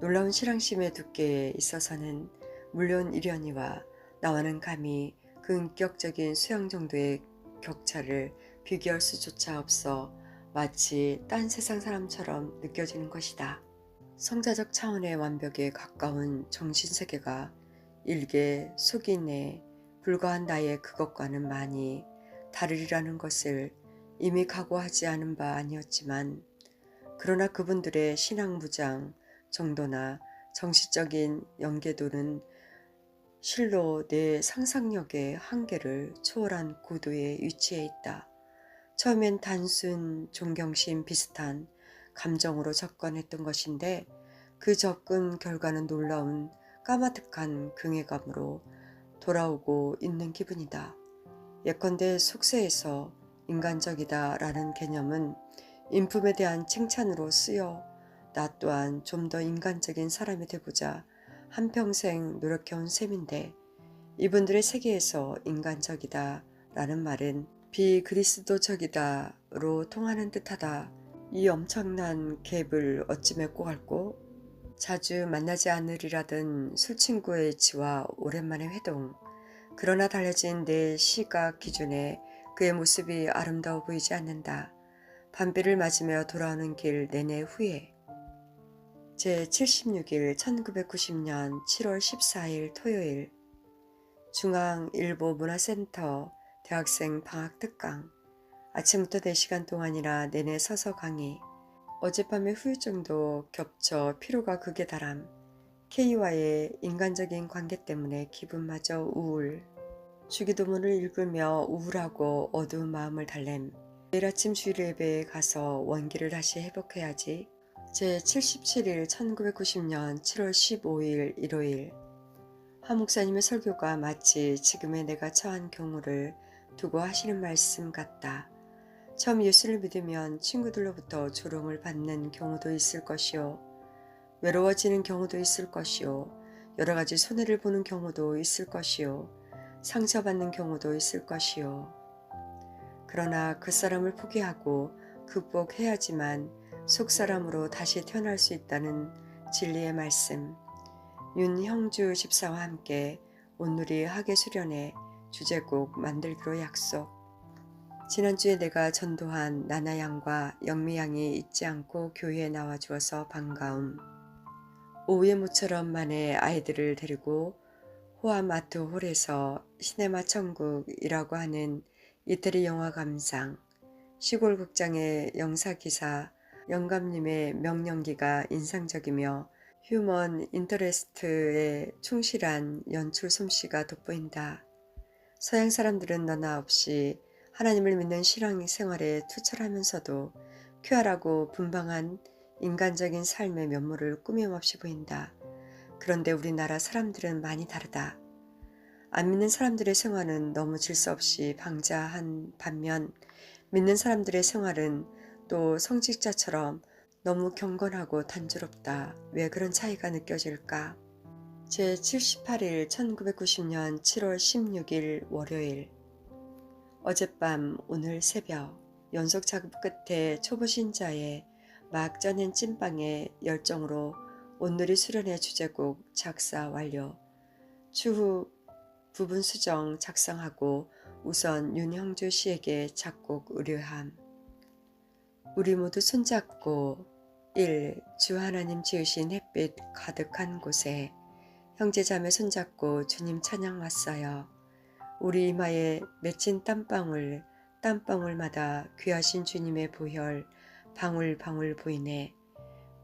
놀라운 신앙심의 두께에 있어서는 물론 이련이와 나와는 감히 그 인격적인 수양 정도의 격차를 비교할 수조차 없어 마치 딴 세상 사람처럼 느껴지는 것이다. 성자적 차원의 완벽에 가까운 정신세계가 일개 속인에 불과한 나의 그것과는 많이 다르리라는 것을 이미 각오하지 않은 바 아니었지만 그러나 그분들의 신앙무장 정도나 정신적인 연계도는 실로 내 상상력의 한계를 초월한 고도에 위치해 있다. 처음엔 단순 존경심 비슷한 감정으로 접근했던 것인데 그 접근 결과는 놀라운 까마득한 긍해감으로 돌아오고 있는 기분이다. 예컨대 속세에서 인간적이다 라는 개념은 인품에 대한 칭찬으로 쓰여 나 또한 좀 더 인간적인 사람이 되고자 한평생 노력해온 셈인데 이분들의 세계에서 인간적이다 라는 말은 비그리스도적이다로 통하는 듯하다. 이 엄청난 갭을 어찌 메고 갈고 자주 만나지 않으리라던 술친구의 지와 오랜만에 회동. 그러나 달라진 내 시각 기준에 그의 모습이 아름다워 보이지 않는다. 밤비를 맞으며 돌아오는 길 내내 후에. 제76일 1990년 7월 14일 토요일. 중앙일보 문화센터 대학생 방학 특강. 아침부터 4시간 동안이나 내내 서서 강의. 어젯밤의 후유증도 겹쳐 피로가 극에 달함. K와의 인간적인 관계 때문에 기분마저 우울. 주기도문을 읽으며 우울하고 어두운 마음을 달램. 내일 아침 주일 예배에 가서 원기를 다시 회복해야지. 제77일 1990년 7월 15일 일요일. 한 목사님의 설교가 마치 지금의 내가 처한 경우를 두고 하시는 말씀 같다. 처음 예수를 믿으면 친구들로부터 조롱을 받는 경우도 있을 것이요. 외로워지는 경우도 있을 것이요. 여러 가지 손해를 보는 경우도 있을 것이요. 상처받는 경우도 있을 것이요. 그러나 그 사람을 포기하고 극복해야지만 속사람으로 다시 태어날 수 있다는 진리의 말씀. 윤형주 집사와 함께 온누리 학예 수련회 주제곡 만들기로 약속. 지난주에 내가 전도한 나나양과 영미양이 잊지 않고 교회에 나와 주어서 반가움. 오후에 모처럼 만에 아이들을 데리고 호아마트 홀에서 시네마 천국이라고 하는 이태리 영화 감상, 시골 극장의 영사기사 영감님의 명령기가 인상적이며 휴먼 인터레스트에 충실한 연출 솜씨가 돋보인다. 서양 사람들은 너나 없이 하나님을 믿는 신앙생활에 투철하면서도 쾌활하고 분방한 인간적인 삶의 면모를 꾸밈없이 보인다. 그런데 우리나라 사람들은 많이 다르다. 안 믿는 사람들의 생활은 너무 질서 없이 방자한 반면 믿는 사람들의 생활은 또 성직자처럼 너무 경건하고 단조롭다. 왜 그런 차이가 느껴질까? 제78일 1990년 7월 16일 월요일. 어젯밤 오늘 새벽 연속 작업 끝에 초보 신자의 막 쪄낸 찐빵에 열정으로 온누리 수련회 주제곡 작사 완료. 추후 부분 수정 작성하고 우선 윤형주 씨에게 작곡 의뢰함. 우리 모두 손잡고 1. 주 하나님 지으신 햇빛 가득한 곳에 형제자매 손잡고 주님 찬양 왔어요. 우리 이마에 맺힌 땀방울마다 귀하신 주님의 보혈 방울방울 보이네.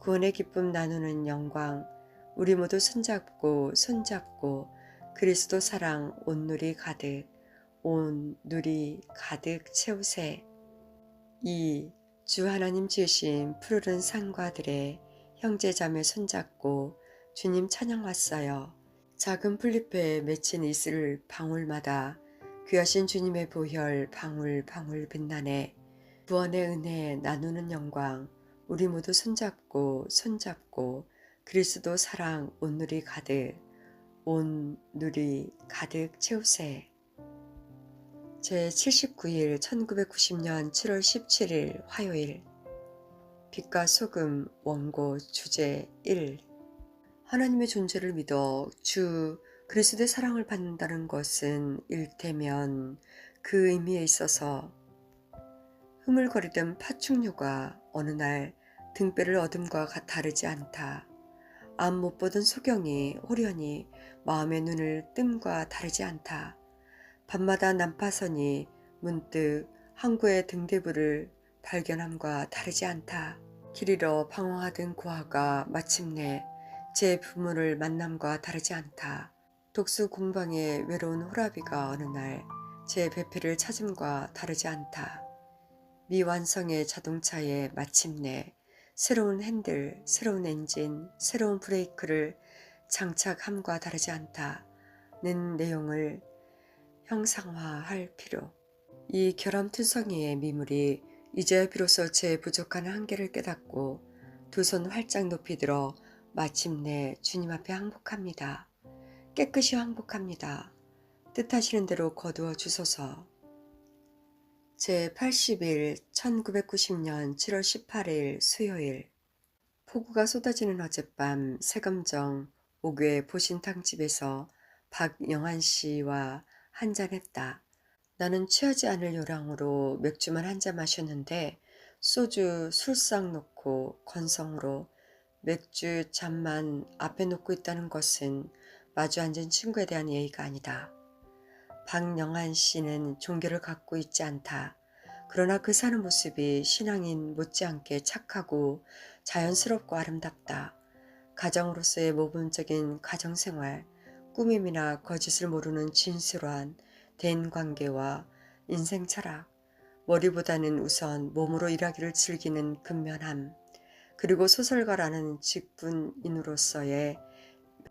구원의 기쁨 나누는 영광. 우리 모두 손잡고 그리스도 사랑 온누리 가득. 온 누리 가득 채우세. 2. 주 하나님 지으신 푸르른 산과 들에 형제자매 손잡고 주님 찬양 왔어요. 작은 풀잎에 맺힌 이슬 방울마다 귀하신 주님의 보혈 방울방울 빛나네. 구원의 은혜 나누는 영광 우리 모두 손잡고 그리스도 사랑 온누리 가득 온누리 가득 채우세. 제79일 1990년 7월 17일 화요일. 빛과 소금 원고 주제 1. 하나님의 존재를 믿어 주 그리스도의 사랑을 받는다는 것은 일테면 그 의미에 있어서 흐물거리던 파충류가 어느 날 등뼈를 얻음과 다르지 않다. 앞 못 보던 소경이 호련히 마음의 눈을 뜸과 다르지 않다. 밤마다 난파선이 문득 항구의 등대부를 발견함과 다르지 않다. 길 잃어 방황하던 고아가 마침내 제 부모를 만남과 다르지 않다. 독수 공방의 외로운 호라비가 어느 날 제 배필을 찾음과 다르지 않다. 미완성의 자동차에 마침내 새로운 핸들, 새로운 엔진, 새로운 브레이크를 장착함과 다르지 않다는 내용을 형상화할 필요. 이 결함투성이의 미물이 이제야 비로소 제 부족한 한계를 깨닫고 두 손 활짝 높이 들어 마침내 주님 앞에 항복합니다. 깨끗이 항복합니다. 뜻하시는 대로 거두어 주소서. 제80일 1990년 7월 18일 수요일. 폭우가 쏟아지는 어젯밤 새감정 5교 보신탕집에서 박영한 씨와 한잔했다. 나는 취하지 않을 요량으로 맥주만 한 잔 마셨는데 소주 술상 놓고 건성으로 맥주 잔만 앞에 놓고 있다는 것은 마주 앉은 친구에 대한 예의가 아니다. 박영한 씨는 종교를 갖고 있지 않다. 그러나 그 사는 모습이 신앙인 못지않게 착하고 자연스럽고 아름답다. 가정으로서의 모범적인 가정생활, 꾸밈이나 거짓을 모르는 진솔한 대인관계와 인생 철학, 머리보다는 우선 몸으로 일하기를 즐기는 근면함, 그리고 소설가라는 직분인으로서의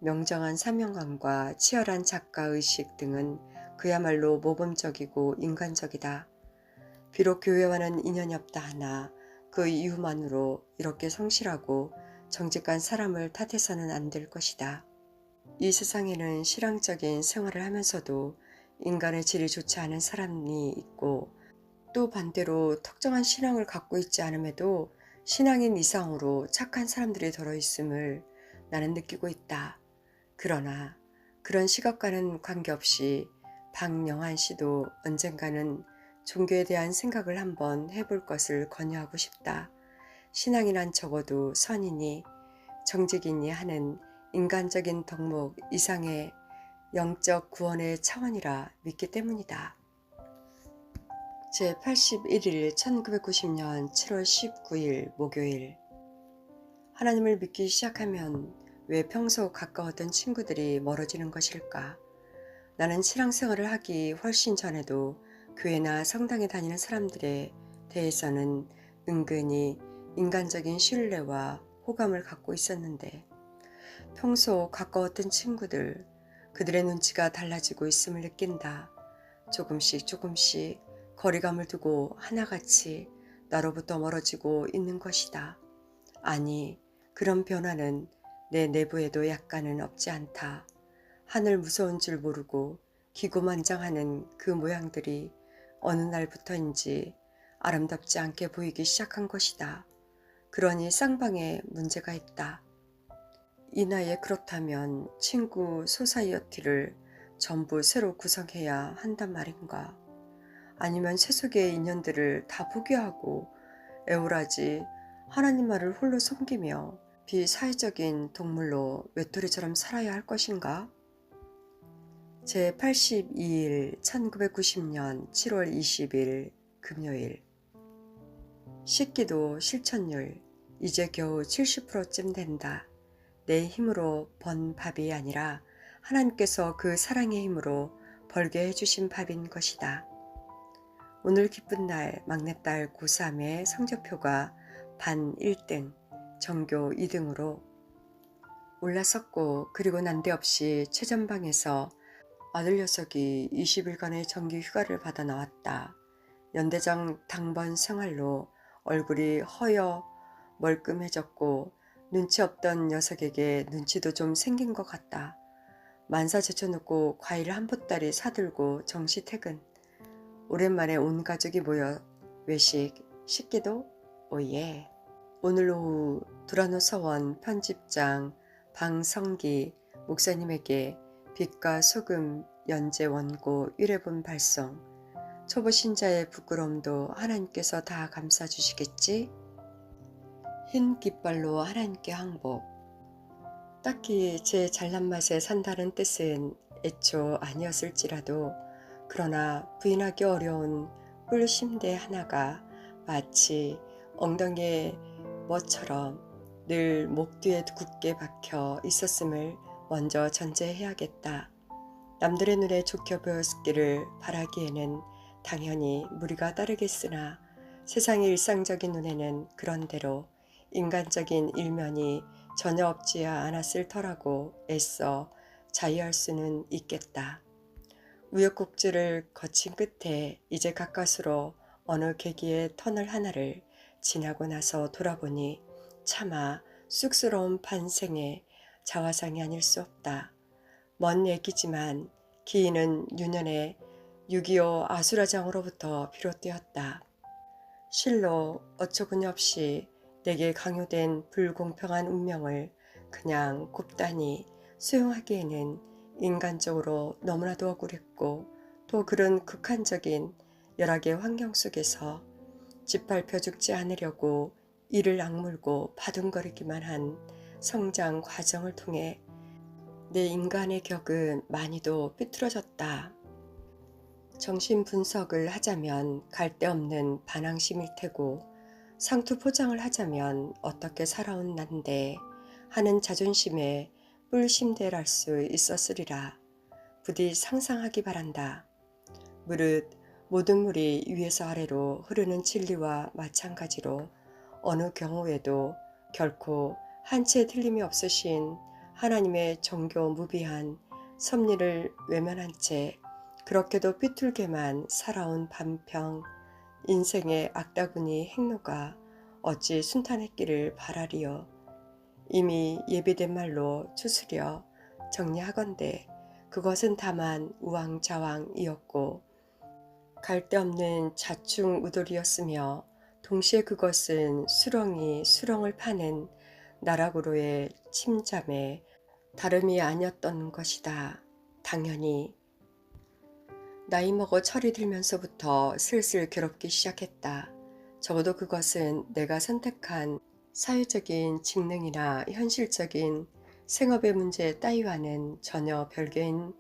명정한 사명감과 치열한 작가의식 등은 그야말로 모범적이고 인간적이다. 비록 교회와는 인연이 없다 하나 그 이유만으로 이렇게 성실하고 정직한 사람을 탓해서는 안 될 것이다. 이 세상에는 실황적인 생활을 하면서도 인간의 질이 좋지 않은 사람이 있고 또 반대로 특정한 신앙을 갖고 있지 않음에도 신앙인 이상으로 착한 사람들이 들어있음을 나는 느끼고 있다. 그러나 그런 시각과는 관계없이 박영한 씨도 언젠가는 종교에 대한 생각을 한번 해볼 것을 권유하고 싶다. 신앙이란 적어도 선이니 정직이니 하는 인간적인 덕목 이상의 영적 구원의 차원이라 믿기 때문이다. 제81일 1990년 7월 19일 목요일. 하나님을 믿기 시작하면 왜 평소 가까웠던 친구들이 멀어지는 것일까? 나는 신앙생활을 하기 훨씬 전에도 교회나 성당에 다니는 사람들에 대해서는 은근히 인간적인 신뢰와 호감을 갖고 있었는데 평소 가까웠던 친구들, 그들의 눈치가 달라지고 있음을 느낀다. 조금씩 거리감을 두고 하나같이 나로부터 멀어지고 있는 것이다. 아니, 그런 변화는 내 내부에도 약간은 없지 않다. 하늘 무서운 줄 모르고 기고만장하는 그 모양들이 어느 날부터인지 아름답지 않게 보이기 시작한 것이다. 그러니 쌍방에 문제가 있다. 이 나이에 그렇다면 친구 소사이어티를 전부 새로 구성해야 한단 말인가? 아니면 세속의 인연들을 다 포기하고 애월하지 하나님 말을 홀로 섬기며 비사회적인 동물로 외톨이처럼 살아야 할 것인가? 제82일 1990년 7월 20일 금요일. 식기도 실천율 이제 겨우 70%쯤 된다. 내 힘으로 번 밥이 아니라 하나님께서 그 사랑의 힘으로 벌게 해주신 밥인 것이다. 오늘 기쁜 날 막내딸 고3의 성적표가 반 1등, 전교 2등으로 올랐었고, 그리고 난데없이 최전방에서 아들 녀석이 20일간의 정기 휴가를 받아 나왔다. 연대장 당번 생활로 얼굴이 허여 멀끔해졌고 눈치 없던 녀석에게 눈치도 좀 생긴 것 같다. 만사 제쳐놓고 과일 한 보따리 사들고 정시 퇴근. 오랜만에 온 가족이 모여 외식, 식기도 오예. 오늘 오후 두라노 서원 편집장 방성기 목사님에게 빛과 소금 연재 원고 의뢰본 발송. 초보 신자의 부끄러움도 하나님께서 다 감싸주시겠지? 흰 깃발로 하나님께 항복. 딱히 제 잘난 맛에 산다는 뜻은 애초 아니었을지라도, 그러나 부인하기 어려운 꿀심대 하나가 마치 엉덩이에 뭐처럼 늘 목 뒤에 굳게 박혀 있었음을 먼저 전제해야겠다. 남들의 눈에 좋게 보였기를 바라기에는 당연히 무리가 따르겠으나 세상의 일상적인 눈에는 그런대로 인간적인 일면이 전혀 없지 않았을 터라고 애써 자의할 수는 있겠다. 우여곡절을 거친 끝에 이제 가까스로 어느 계기의 터널 하나를 지나고 나서 돌아보니 차마 쑥스러운 반생의 자화상이 아닐 수 없다. 먼 얘기지만 기인은 유년의 6.25 아수라장으로부터 비롯되었다. 실로 어처구니없이 내게 강요된 불공평한 운명을 그냥 곱단히 수용하기에는 인간적으로 너무나도 억울했고, 또 그런 극한적인 열악의 환경 속에서 짓밟혀 죽지 않으려고 이를 악물고 바둥거리기만 한 성장 과정을 통해 내 인간의 격은 많이도 삐뚤어졌다. 정신 분석을 하자면 갈데없는 반항심일 테고, 상투 포장을 하자면 어떻게 살아온 난데 하는 자존심에 뿔심대랄 수 있었으리라. 부디 상상하기 바란다. 무릇 모든 물이 위에서 아래로 흐르는 진리와 마찬가지로 어느 경우에도 결코 한 채 틀림이 없으신 하나님의 정교무비한 섭리를 외면한 채 그렇게도 삐뚤게만 살아온 반평 인생의 악다구니 행로가 어찌 순탄했기를 바라리요. 이미 예비된 말로 추스려 정리하건대 그것은 다만 우왕좌왕이었고 갈데없는 자충우돌이었으며, 동시에 그것은 수렁이 수렁을 파는 나락으로의 침잠에 다름이 아니었던 것이다. 당연히 나이 먹어 철이 들면서부터 슬슬 괴롭기 시작했다. 적어도 그것은 내가 선택한 사회적인 직능이나 현실적인 생업의 문제 따위와는 전혀 별개인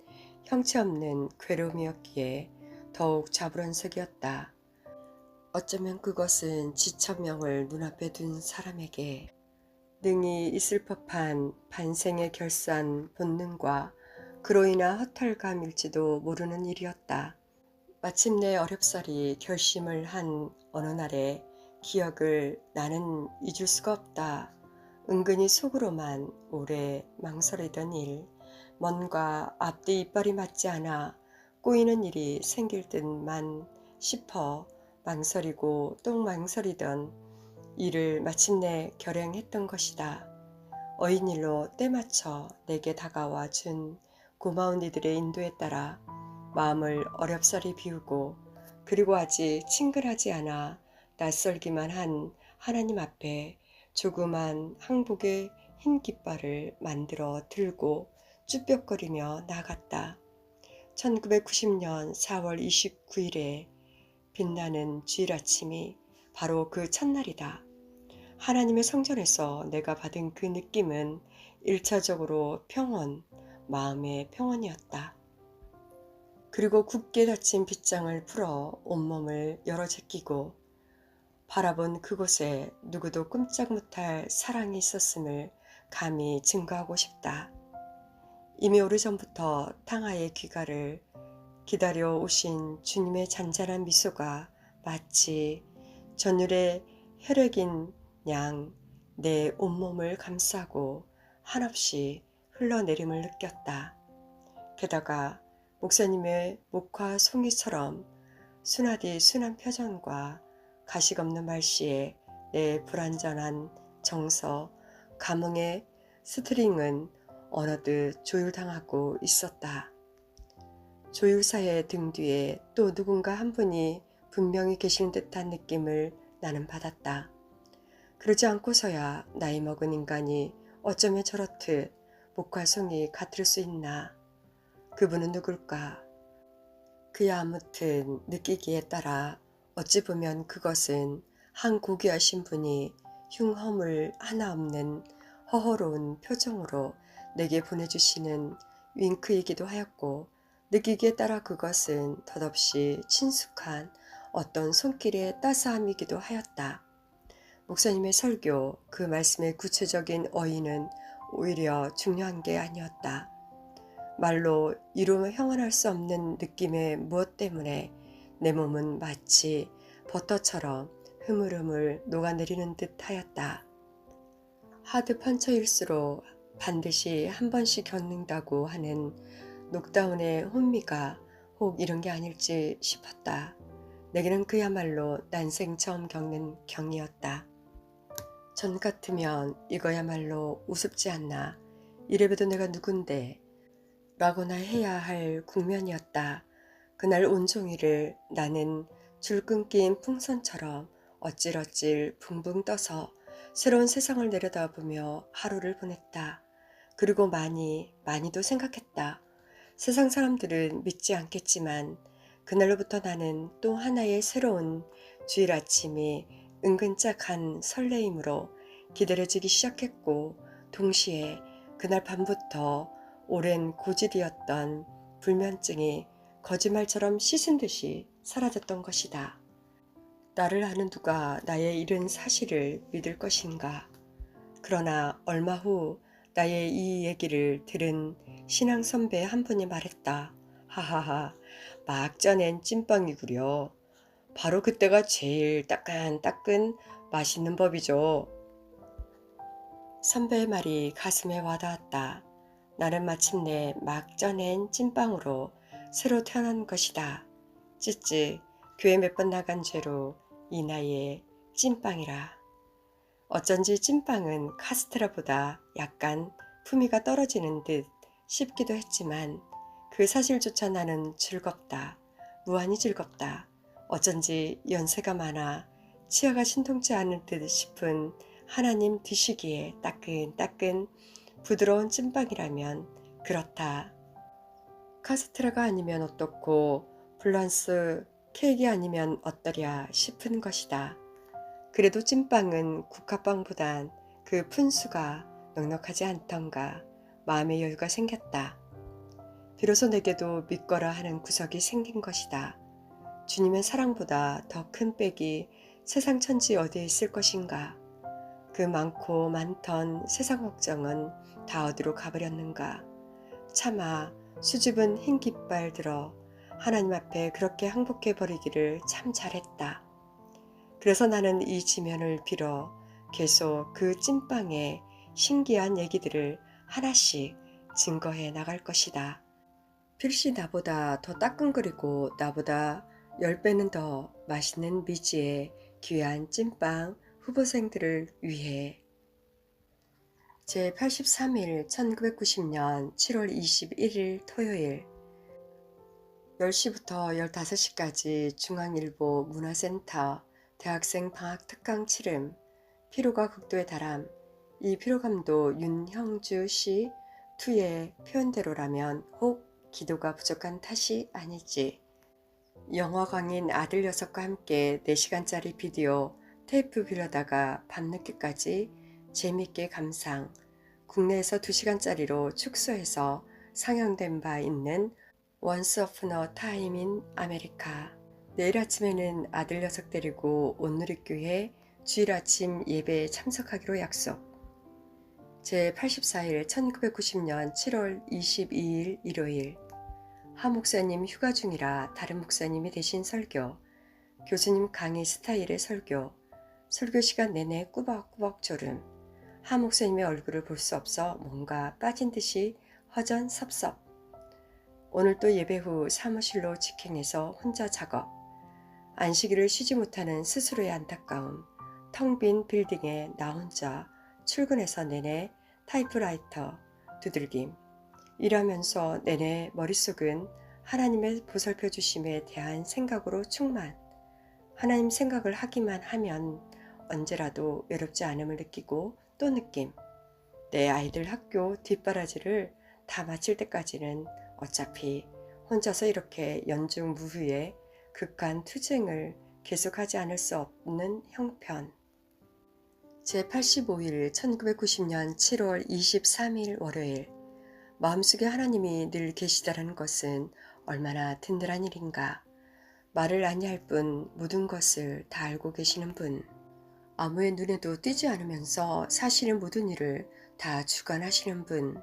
형체없는 괴로움이었기에 더욱 자불언석이었다. 어쩌면 그것은 지천명을 눈앞에 둔 사람에게 능히 있을 법한 반생의 결산 본능과 그로 인한 허탈감일지도 모르는 일이었다. 마침내 어렵사리 결심을 한 어느 날의 기억을 나는 잊을 수가 없다. 은근히 속으로만 오래 망설이던 일, 뭔가 앞뒤 이빨이 맞지 않아 꼬이는 일이 생길 듯만 싶어 망설이고 또 망설이던 일을 마침내 결행했던 것이다. 어인일로 때맞춰 내게 다가와 준 고마운 이들의 인도에 따라 마음을 어렵사리 비우고, 그리고 아직 친근하지 않아 낯설기만 한 하나님 앞에 조그만 항복의 흰 깃발을 만들어 들고 쭈뼛거리며 나갔다. 1990년 4월 29일에 빛나는 주일 아침이 바로 그 첫날이다. 하나님의 성전에서 내가 받은 그 느낌은 1차적으로 평온, 마음의 평온이었다. 그리고 굳게 닫힌 빗장을 풀어 온몸을 열어 제끼고 바라본 그곳에 누구도 꼼짝 못할 사랑이 있었음을 감히 증거하고 싶다. 이미 오래전부터 탕하의 귀가를 기다려 오신 주님의 잔잔한 미소가 마치 전율의 혈액인 양 내 온몸을 감싸고 한없이 흘러내림을 느꼈다. 게다가 목사님의 목화 송이처럼 순하디 순한 표정과 가식 없는 말씨에 내 불완전한 정서, 감흥의 스트링은 어느덧 조율당하고 있었다. 조율사의 등 뒤에 또 누군가 한 분이 분명히 계신 듯한 느낌을 나는 받았다. 그러지 않고서야 나이 먹은 인간이 어쩌면 저렇듯 목화송이 같을 수 있나. 그분은 누굴까? 그야 아무튼 느끼기에 따라 어찌 보면 그것은 한 고귀하신 분이 흉허물 하나 없는 허허로운 표정으로 내게 보내주시는 윙크이기도 하였고, 느끼기에 따라 그것은 덧없이 친숙한 어떤 손길의 따스함이기도 하였다. 목사님의 설교, 그 말씀의 구체적인 어휘는 오히려 중요한 게 아니었다. 말로 이루 형언할 수 없는 느낌의 무엇 때문에 내 몸은 마치 버터처럼 흐물흐물 녹아내리는 듯 하였다. 하드 펀처일수록 반드시 한 번씩 겪는다고 하는 녹다운의 혼미가 혹 이런 게 아닐지 싶었다. 내게는 그야말로 난생 처음 겪는 경이었다. 전 같으면 이거야말로 우습지 않나. 이래봬도 내가 누군데 라고나 해야 할 국면이었다. 그날 온종일을 나는 줄 끊긴 풍선처럼 어찔어찔 붕붕 떠서 새로운 세상을 내려다보며 하루를 보냈다. 그리고 많이도 생각했다. 세상 사람들은 믿지 않겠지만 그날로부터 나는 또 하나의 새로운 주일 아침이 은근짝한 설레임으로 기다려지기 시작했고, 동시에 그날 밤부터 오랜 고질이었던 불면증이 거짓말처럼 씻은 듯이 사라졌던 것이다. 나를 아는 누가 나의 이런 사실을 믿을 것인가. 그러나 얼마 후 나의 이 얘기를 들은 신앙 선배 한 분이 말했다. 하하하, 막 쪄낸 찐빵이구려. 바로 그때가 제일 따끈따끈 맛있는 법이죠. 선배의 말이 가슴에 와닿았다. 나는 마침내 막 쪄낸 찐빵으로 새로 태어난 것이다. 찌찌, 교회 몇 번 나간 죄로 이 나이에 찐빵이라. 어쩐지 찐빵은 카스테라보다 약간 품위가 떨어지는 듯 싶기도 했지만 그 사실조차 나는 즐겁다. 무한히 즐겁다. 어쩐지 연세가 많아 치아가 신통치 않을 듯 싶은 하나님 드시기에 따끈따끈 부드러운 찐빵이라면 그렇다. 카스테라가 아니면 어떻고 플란스 케이크 아니면 어떠랴 싶은 것이다. 그래도 찐빵은 국화빵보단 그 푼수가 넉넉하지 않던가 마음의 여유가 생겼다. 비로소 내게도 믿거라 하는 구석이 생긴 것이다. 주님의 사랑보다 더 큰 백이 세상 천지 어디에 있을 것인가. 그 많고 많던 세상 걱정은 다 어디로 가버렸는가. 차마 수줍은 흰 깃발 들어 하나님 앞에 그렇게 항복해 버리기를 참 잘했다. 그래서 나는 이 지면을 빌어 계속 그 찐빵의 신기한 얘기들을 하나씩 증거해 나갈 것이다. 필시 나보다 더 따끈거리고 나보다 10배는 더 맛있는 미지의 귀한 찐빵 후보생들을 위해. 제83일 1990년 7월 21일 토요일 10시부터 15시까지 중앙일보 문화센터 대학생 방학 특강 치름, 피로가 극도에 달함. 이 피로감도 윤형주 씨 투의 표현대로라면 혹 기도가 부족한 탓이 아니지. 영어 강인 아들 녀석과 함께 4시간짜리 비디오 테이프 빌려다가 밤늦게까지 재밌게 감상, 국내에서 2시간짜리로 축소해서 상영된 바 있는 Once Upon a Time in America. 내일 아침에는 아들 녀석 데리고 온누리교회 주일 아침 예배에 참석하기로 약속. 제84일 1990년 7월 22일 일요일 하 목사님 휴가 중이라 다른 목사님이 대신 설교, 교수님 강의 스타일의 설교, 설교 시간 내내 꾸벅꾸벅 졸음, 하 목사님의 얼굴을 볼 수 없어 뭔가 빠진 듯이 허전섭섭. 오늘 또 예배 후 사무실로 직행해서 혼자 작업, 안식일을 쉬지 못하는 스스로의 안타까움, 텅 빈 빌딩에 나 혼자 출근해서 내내 타이프라이터 두들김, 일하면서 내내 머릿속은 하나님의 보살펴 주심에 대한 생각으로 충만. 하나님 생각을 하기만 하면 언제라도 외롭지 않음을 느끼고 또 느낌. 내 아이들 학교 뒷바라지를 다 마칠 때까지는 어차피 혼자서 이렇게 연중무휴의 극한 투쟁을 계속하지 않을 수 없는 형편. 제85일 1990년 7월 23일 월요일. 마음속에 하나님이 늘 계시다라는 것은 얼마나 든든한 일인가. 말을 아니할 뿐 모든 것을 다 알고 계시는 분. 아무의 눈에도 띄지 않으면서 사실은 모든 일을 다 주관하시는 분.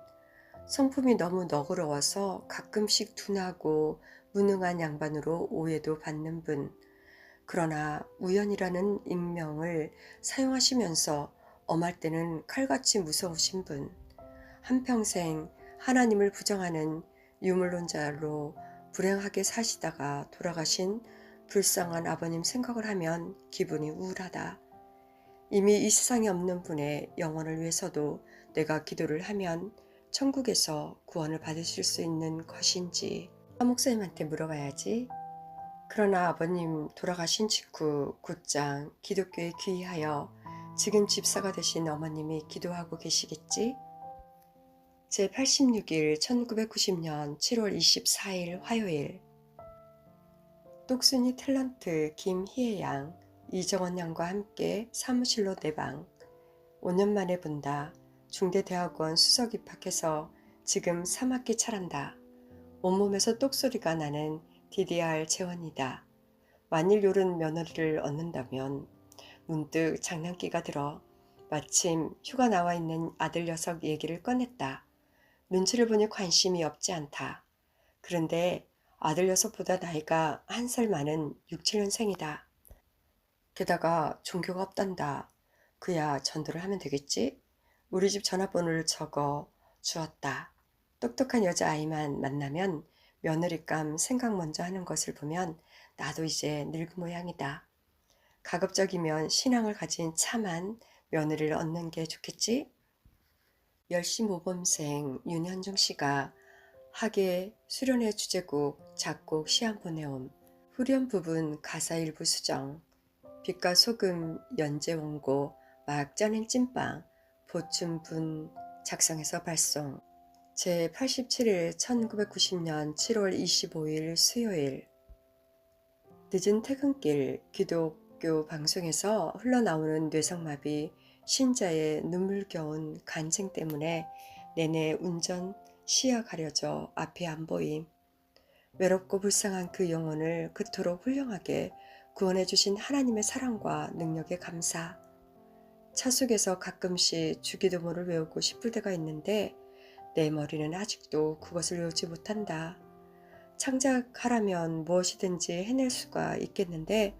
성품이 너무 너그러워서 가끔씩 둔하고 무능한 양반으로 오해도 받는 분. 그러나 우연이라는 익명을 사용하시면서 엄할 때는 칼같이 무서우신 분. 한평생 하나님을 부정하는 유물론자로 불행하게 사시다가 돌아가신 불쌍한 아버님 생각을 하면 기분이 우울하다. 이미 이 세상에 없는 분의 영혼을 위해서도 내가 기도를 하면 천국에서 구원을 받으실 수 있는 것인지 하 목사님한테 물어봐야지. 그러나 아버님 돌아가신 직후 곧장 기독교에 귀의하여 지금 집사가 되신 어머님이 기도하고 계시겠지? 제86일 1990년 7월 24일 화요일. 똑순이 탤런트 김희애 양, 이정원 양과 함께 사무실로 내방. 5년 만에 본다. 중대대학원 수석 입학해서 지금 3학기 차란다. 온몸에서 똑소리가 나는 DDR 재원이다. 만일 요런 며느리를 얻는다면 문득 장난기가 들어 마침 휴가 나와 있는 아들 녀석 얘기를 꺼냈다. 눈치를 보니 관심이 없지 않다. 그런데 아들 녀석보다 나이가 1살 많은 6, 7년생이다. 게다가 종교가 없단다. 그야 전도를 하면 되겠지? 우리 집 전화번호를 적어 주었다. 똑똑한 여자아이만 만나면 며느리감 생각 먼저 하는 것을 보면 나도 이제 늙은 모양이다. 가급적이면 신앙을 가진 참한 며느리를 얻는 게 좋겠지? 열시 모범생 윤현중 씨가 학예 수련회 주제곡 작곡 시안 보내옴. 후렴 부분 가사 일부 수정. 빛과 소금 연재 원고 막 쪄낸 찐빵 보충분 작성해서 발송. 제87일 1990년 7월 25일 수요일. 늦은 퇴근길 기독교 방송에서 흘러나오는 뇌성마비 신자의 눈물겨운 간증 때문에 내내 운전 시야 가려져 앞이 안 보임. 외롭고 불쌍한 그 영혼을 그토록 훌륭하게 구원해 주신 하나님의 사랑과 능력에 감사. 차 속에서 가끔씩 주기도문을 외우고 싶을 때가 있는데 내 머리는 아직도 그것을 외우지 못한다. 창작하라면 무엇이든지 해낼 수가 있겠는데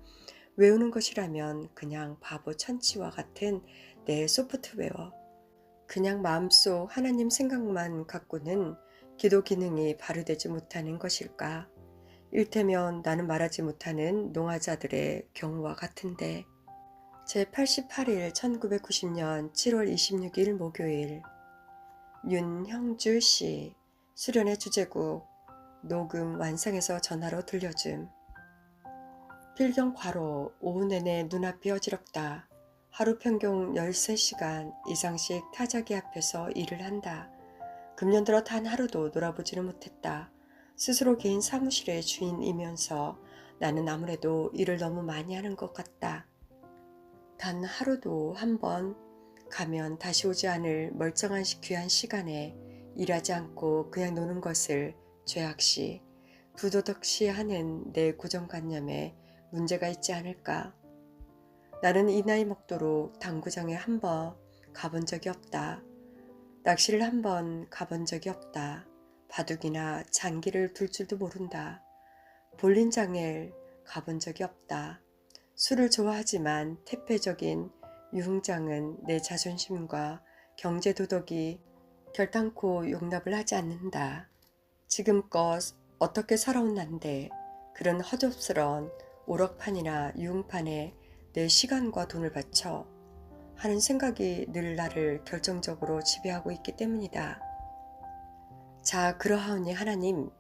외우는 것이라면 그냥 바보 천치와 같은 내 소프트웨어. 그냥 마음속 하나님 생각만 갖고는 기도 기능이 발휘되지 못하는 것일까? 일테면 나는 말하지 못하는 농화자들의 경우와 같은데. 제88일 1990년 7월 26일 목요일. 윤형주 씨 수련회 주제곡 녹음 완성해서 전화로 들려줌. 필경 과로 오후 내내 눈앞이 어지럽다. 하루 평균 13시간 이상씩 타자기 앞에서 일을 한다. 금년 들어 단 하루도 놀아보지는 못했다. 스스로 개인 사무실의 주인이면서 나는 아무래도 일을 너무 많이 하는 것 같다. 단 하루도 한번 가면 다시 오지 않을 멀쩡한 귀한 시간에 일하지 않고 그냥 노는 것을 죄악시, 부도덕시 하는 내 고정관념에 문제가 있지 않을까. 나는 이 나이 먹도록 당구장에 한번 가본 적이 없다. 낚시를 한번 가본 적이 없다. 바둑이나 장기를 둘 줄도 모른다. 볼링장을 가본 적이 없다. 술을 좋아하지만 태폐적인 유흥장은 내 자존심과 경제 도덕이 결단코 용납을 하지 않는다. 지금껏 어떻게 살아온 난데 그런 허접스러운 오락판이나 유흥판에 내 시간과 돈을 바쳐 하는 생각이 늘 나를 결정적으로 지배하고 있기 때문이다. 자, 그러하오니 하나님,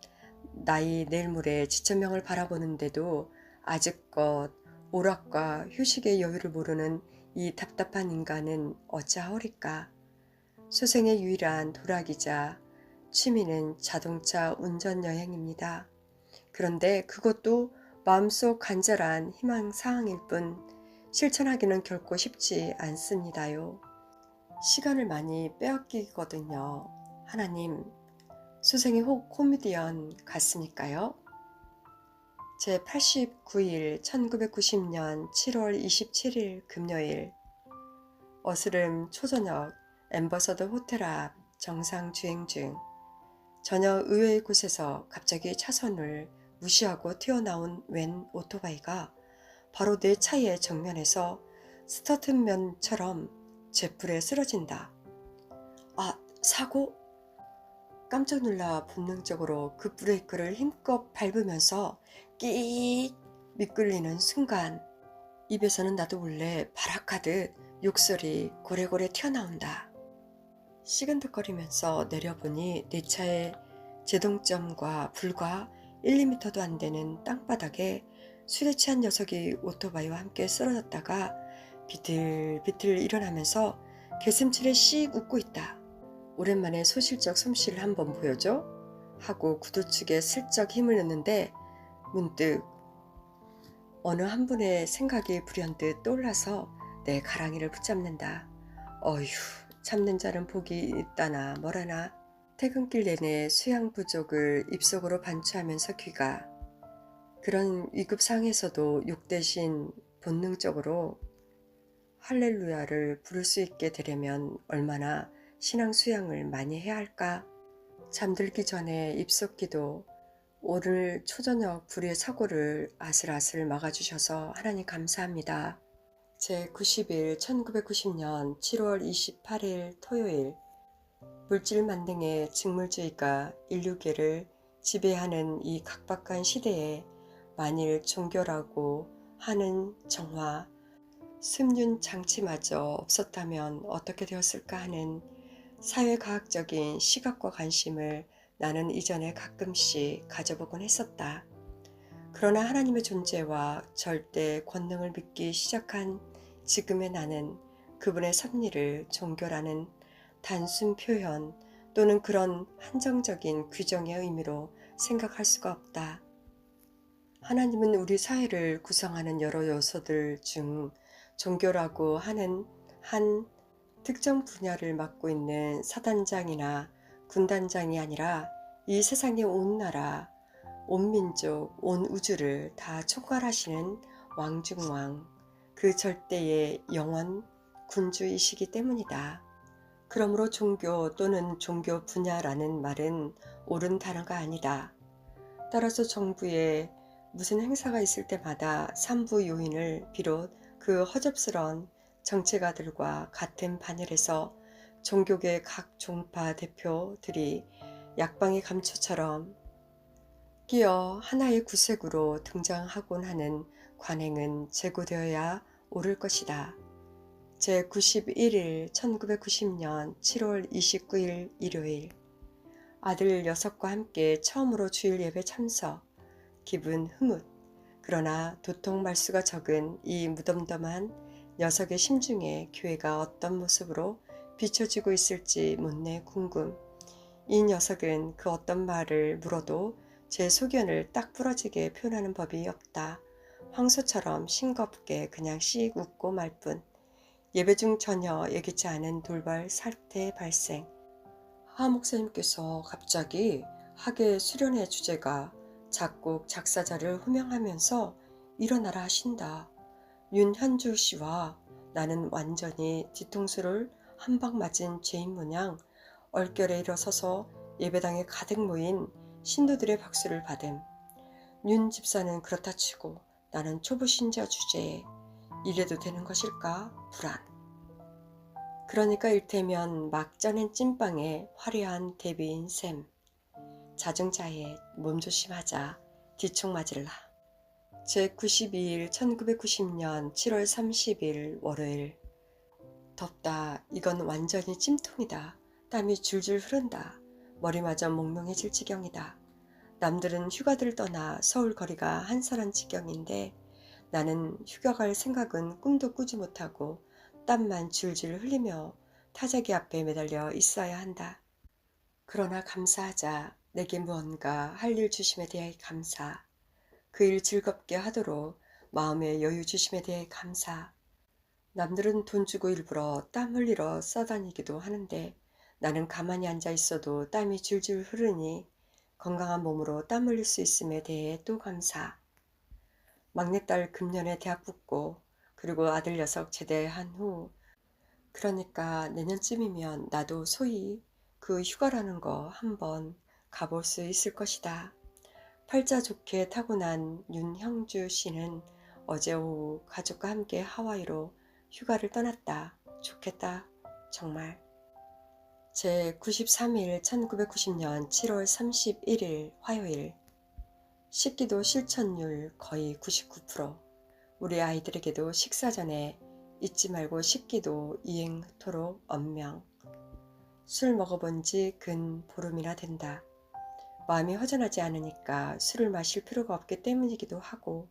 나의 내일 모레 지천명을 바라보는데도 아직껏 오락과 휴식의 여유를 모르는 이 답답한 인간은 어찌하오리까? 소생의 유일한 도락이자 취미는 자동차 운전 여행입니다. 그런데 그것도 마음속 간절한 희망사항일 뿐 실천하기는 결코 쉽지 않습니다요. 시간을 많이 빼앗기거든요. 하나님, 소생이 혹 코미디언 같습니까요? 제89일 1990년 7월 27일 금요일 어스름 초저녁 엠버서더 호텔 앞 정상 주행 중 전혀 의외의 곳에서 갑자기 차선을 무시하고 튀어나온 웬 오토바이가 바로 내 차의 정면에서 스터트면처럼 제풀에 쓰러진다. 아, 사고? 깜짝 놀라 본능적으로 그 브레이크를 힘껏 밟으면서 끼익 미끌리는 순간 입에서는 나도 몰래 발악하듯 욕설이 고래고래 튀어나온다. 시근덕거리면서 내려보니 내 차의 제동점과 불과 1, 2m도 안 되는 땅바닥에 술에 취한 녀석이 오토바이와 함께 쓰러졌다가 비틀비틀 일어나면서 개슴츠레 씩 웃고 있다. 오랜만에 소실적 솜씨를 한번 보여줘? 하고 구두축에 슬쩍 힘을 넣는데 문득 어느 한 분의 생각이 불현듯 떠올라서 내 가랑이를 붙잡는다. 어휴, 참는 자는 복이 있다나 뭐라나. 퇴근길 내내 수양 부족을 입속으로 반추하면서 귀가 그런 위급 상황에서도 욕 대신 본능적으로 할렐루야를 부를 수 있게 되려면 얼마나 신앙 수양을 많이 해야 할까? 잠들기 전에 입속기도 오늘 초저녁 불의의 사고를 아슬아슬 막아주셔서 하나님 감사합니다. 제90일 1990년 7월 28일 토요일 물질 만능의 직물주의가 인류계를 지배하는 이 각박한 시대에 만일 종교라고 하는 정화, 습륜 장치마저 없었다면 어떻게 되었을까 하는 사회과학적인 시각과 관심을 나는 이전에 가끔씩 가져보곤 했었다. 그러나 하나님의 존재와 절대 권능을 믿기 시작한 지금의 나는 그분의 섭리를 종교라는 단순 표현 또는 그런 한정적인 규정의 의미로 생각할 수가 없다. 하나님은 우리 사회를 구성하는 여러 요소들 중 종교라고 하는 한 특정 분야를 맡고 있는 사단장이나 군단장이 아니라 이 세상의 온 나라, 온 민족, 온 우주를 다 총괄하시는 왕중왕, 그 절대의 영원 군주이시기 때문이다. 그러므로 종교 또는 종교 분야라는 말은 옳은 단어가 아니다. 따라서 정부에 무슨 행사가 있을 때마다 산부 요인을 비롯 그 허접스러운 정치가들과 같은 반열에서 종교계 각 종파 대표들이 약방의 감초처럼 끼어 하나의 구색으로 등장하곤 하는 관행은 제고되어야 옳을 것이다. 제91일 1990년 7월 29일 일요일 아들 6과 함께 처음으로 주일 예배 참석, 기분 흐뭇, 그러나 도통 말수가 적은 이 무덤덤한 녀석의 심중에 교회가 어떤 모습으로 비춰지고 있을지 못내 궁금. 이 녀석은 그 어떤 말을 물어도 제 소견을 딱 부러지게 표현하는 법이 없다. 황소처럼 싱겁게 그냥 씩 웃고 말 뿐. 예배 중 전혀 예기치 않은 돌발 사태 발생. 하 목사님께서 갑자기 학예 수련회 주제가 작곡 작사자를 호명하면서 일어나라 하신다. 윤현주 씨와 나는 완전히 뒤통수를 한 방 맞은 죄인 모양 얼결에 일어서서 예배당에 가득 모인 신도들의 박수를 받음. 윤 집사는 그렇다 치고 나는 초보 신자 주제에 이래도 되는 것일까? 불안. 그러니까 일테면 막 쪄낸 찐빵에 화려한 대비인 셈. 자중자애 몸조심하자 뒤총 맞을라. 제92일 1990년 7월 30일 월요일. 덥다. 이건 완전히 찜통이다. 땀이 줄줄 흐른다. 머리마저 몽롱해질 지경이다. 남들은 휴가들 떠나 서울 거리가 한산한 지경인데 나는 휴가 갈 생각은 꿈도 꾸지 못하고 땀만 줄줄 흘리며 타자기 앞에 매달려 있어야 한다. 그러나 감사하자. 내게 무언가 할 일 주심에 대해 감사. 그 일 즐겁게 하도록 마음의 여유 주심에 대해 감사. 남들은 돈 주고 일부러 땀 흘리러 써다니기도 하는데 나는 가만히 앉아 있어도 땀이 줄줄 흐르니 건강한 몸으로 땀 흘릴 수 있음에 대해 또 감사. 막내딸 금년에 대학 붙고 그리고 아들 녀석 제대한 후 그러니까 내년쯤이면 나도 소위 그 휴가라는 거 한번 가볼 수 있을 것이다. 팔자 좋게 타고난 윤형주 씨는 어제 오후 가족과 함께 하와이로 휴가를 떠났다. 좋겠다. 정말. 제93일 1990년 7월 31일 화요일. 식기도 실천율 거의 99%. 우리 아이들에게도 식사 전에 잊지 말고 식기도 이행토록 엄명. 술 먹어본 지 근 보름이나 된다. 마음이 허전하지 않으니까 술을 마실 필요가 없기 때문이기도 하고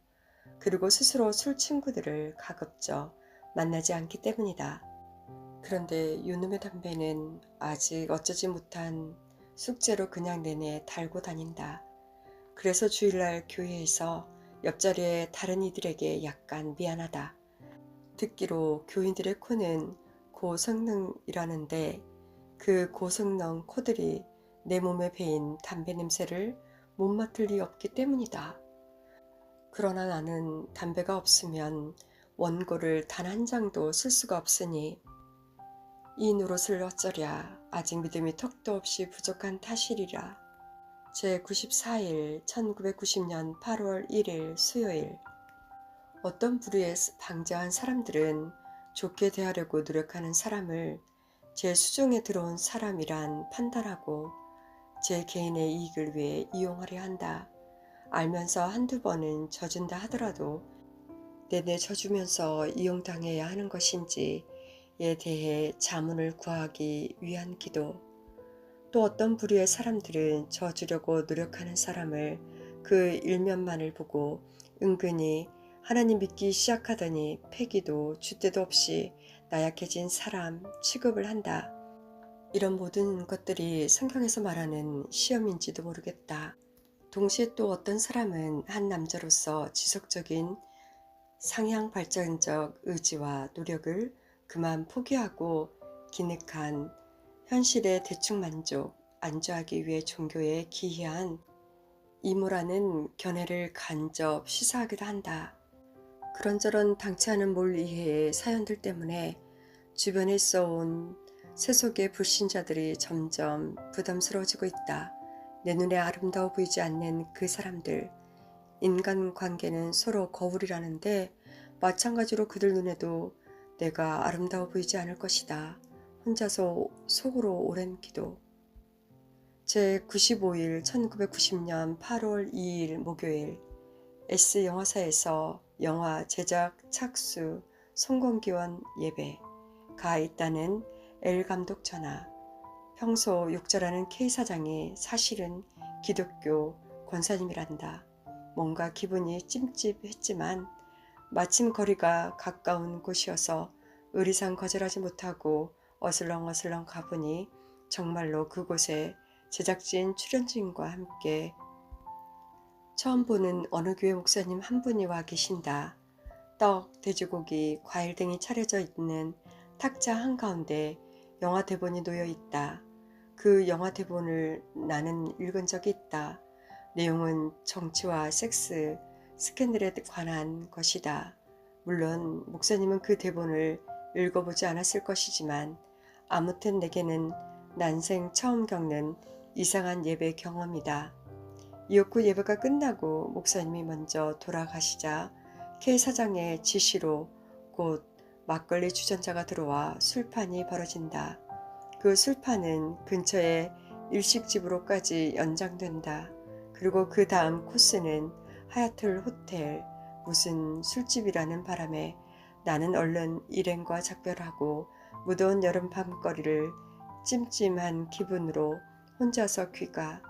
그리고 스스로 술 친구들을 가급적 만나지 않기 때문이다. 그런데 요놈의 담배는 아직 어쩌지 못한 숙제로 그냥 내내 달고 다닌다. 그래서 주일날 교회에서 옆자리에 다른 이들에게 약간 미안하다. 듣기로 교인들의 코는 고성능이라는데 그 고성능 코들이 내 몸에 배인 담배 냄새를 못 맡을 리 없기 때문이다. 그러나 나는 담배가 없으면 원고를 단 한 장도 쓸 수가 없으니 이 노릇을 어쩌랴. 아직 믿음이 턱도 없이 부족한 탓이리라. 제94일 1990년 8월 1일 수요일. 어떤 부류의 방자한 사람들은 좋게 대하려고 노력하는 사람을 제 수종에 들어온 사람이란 판단하고 제 개인의 이익을 위해 이용하려 한다. 알면서 한두 번은 져준다 하더라도 내내 져주면서 이용당해야 하는 것인지에 대해 자문을 구하기 위한 기도. 또 어떤 부류의 사람들은 져주려고 노력하는 사람을 그 일면만을 보고 은근히 하나님 믿기 시작하더니 패기도 줏대도 없이 나약해진 사람 취급을 한다. 이런 모든 것들이 성경에서 말하는 시험인지도 모르겠다. 동시에 또 어떤 사람은 한 남자로서 지속적인 상향 발전적 의지와 노력을 그만 포기하고 기늑한 현실의 대충 만족, 안주하기 위해 종교에 기이한 이모라는 견해를 간접 시사하기도 한다. 그런저런 당치 않은 몰이해의 사연들 때문에 주변에 있어온 세속의 불신자들이 점점 부담스러워지고 있다. 내 눈에 아름다워 보이지 않는 그 사람들. 인간관계는 서로 거울이라는데 마찬가지로 그들 눈에도 내가 아름다워 보이지 않을 것이다. 혼자서 속으로 오랜 기도. 제95일 1990년 8월 2일 목요일. S영화사에서 영화 제작 착수 송공기원 예배. 가 있다는 L 감독 전화. 평소 욕설하는 K 사장이 사실은 기독교 권사님이란다. 뭔가 기분이 찜찜했지만 마침 거리가 가까운 곳이어서 의리상 거절하지 못하고 어슬렁어슬렁 가보니 정말로 그곳에 제작진 출연진과 함께 처음 보는 어느 교회 목사님 한 분이 와 계신다. 떡, 돼지고기, 과일 등이 차려져 있는 탁자 한가운데 영화 대본이 놓여 있다. 그 영화 대본을 나는 읽은 적이 있다. 내용은 정치와 섹스, 스캔들에 관한 것이다. 물론 목사님은 그 대본을 읽어보지 않았을 것이지만 아무튼 내게는 난생 처음 겪는 이상한 예배 경험이다. 이윽고 예배가 끝나고 목사님이 먼저 돌아가시자 K 사장의 지시로 곧 막걸리 주전자가 들어와 술판이 벌어진다. 그 술판은 근처의 일식집으로까지 연장된다. 그리고 그 다음 코스는 하얏트 호텔 무슨 술집이라는 바람에 나는 얼른 일행과 작별하고 무더운 여름 밤거리를 찜찜한 기분으로 혼자서 귀가.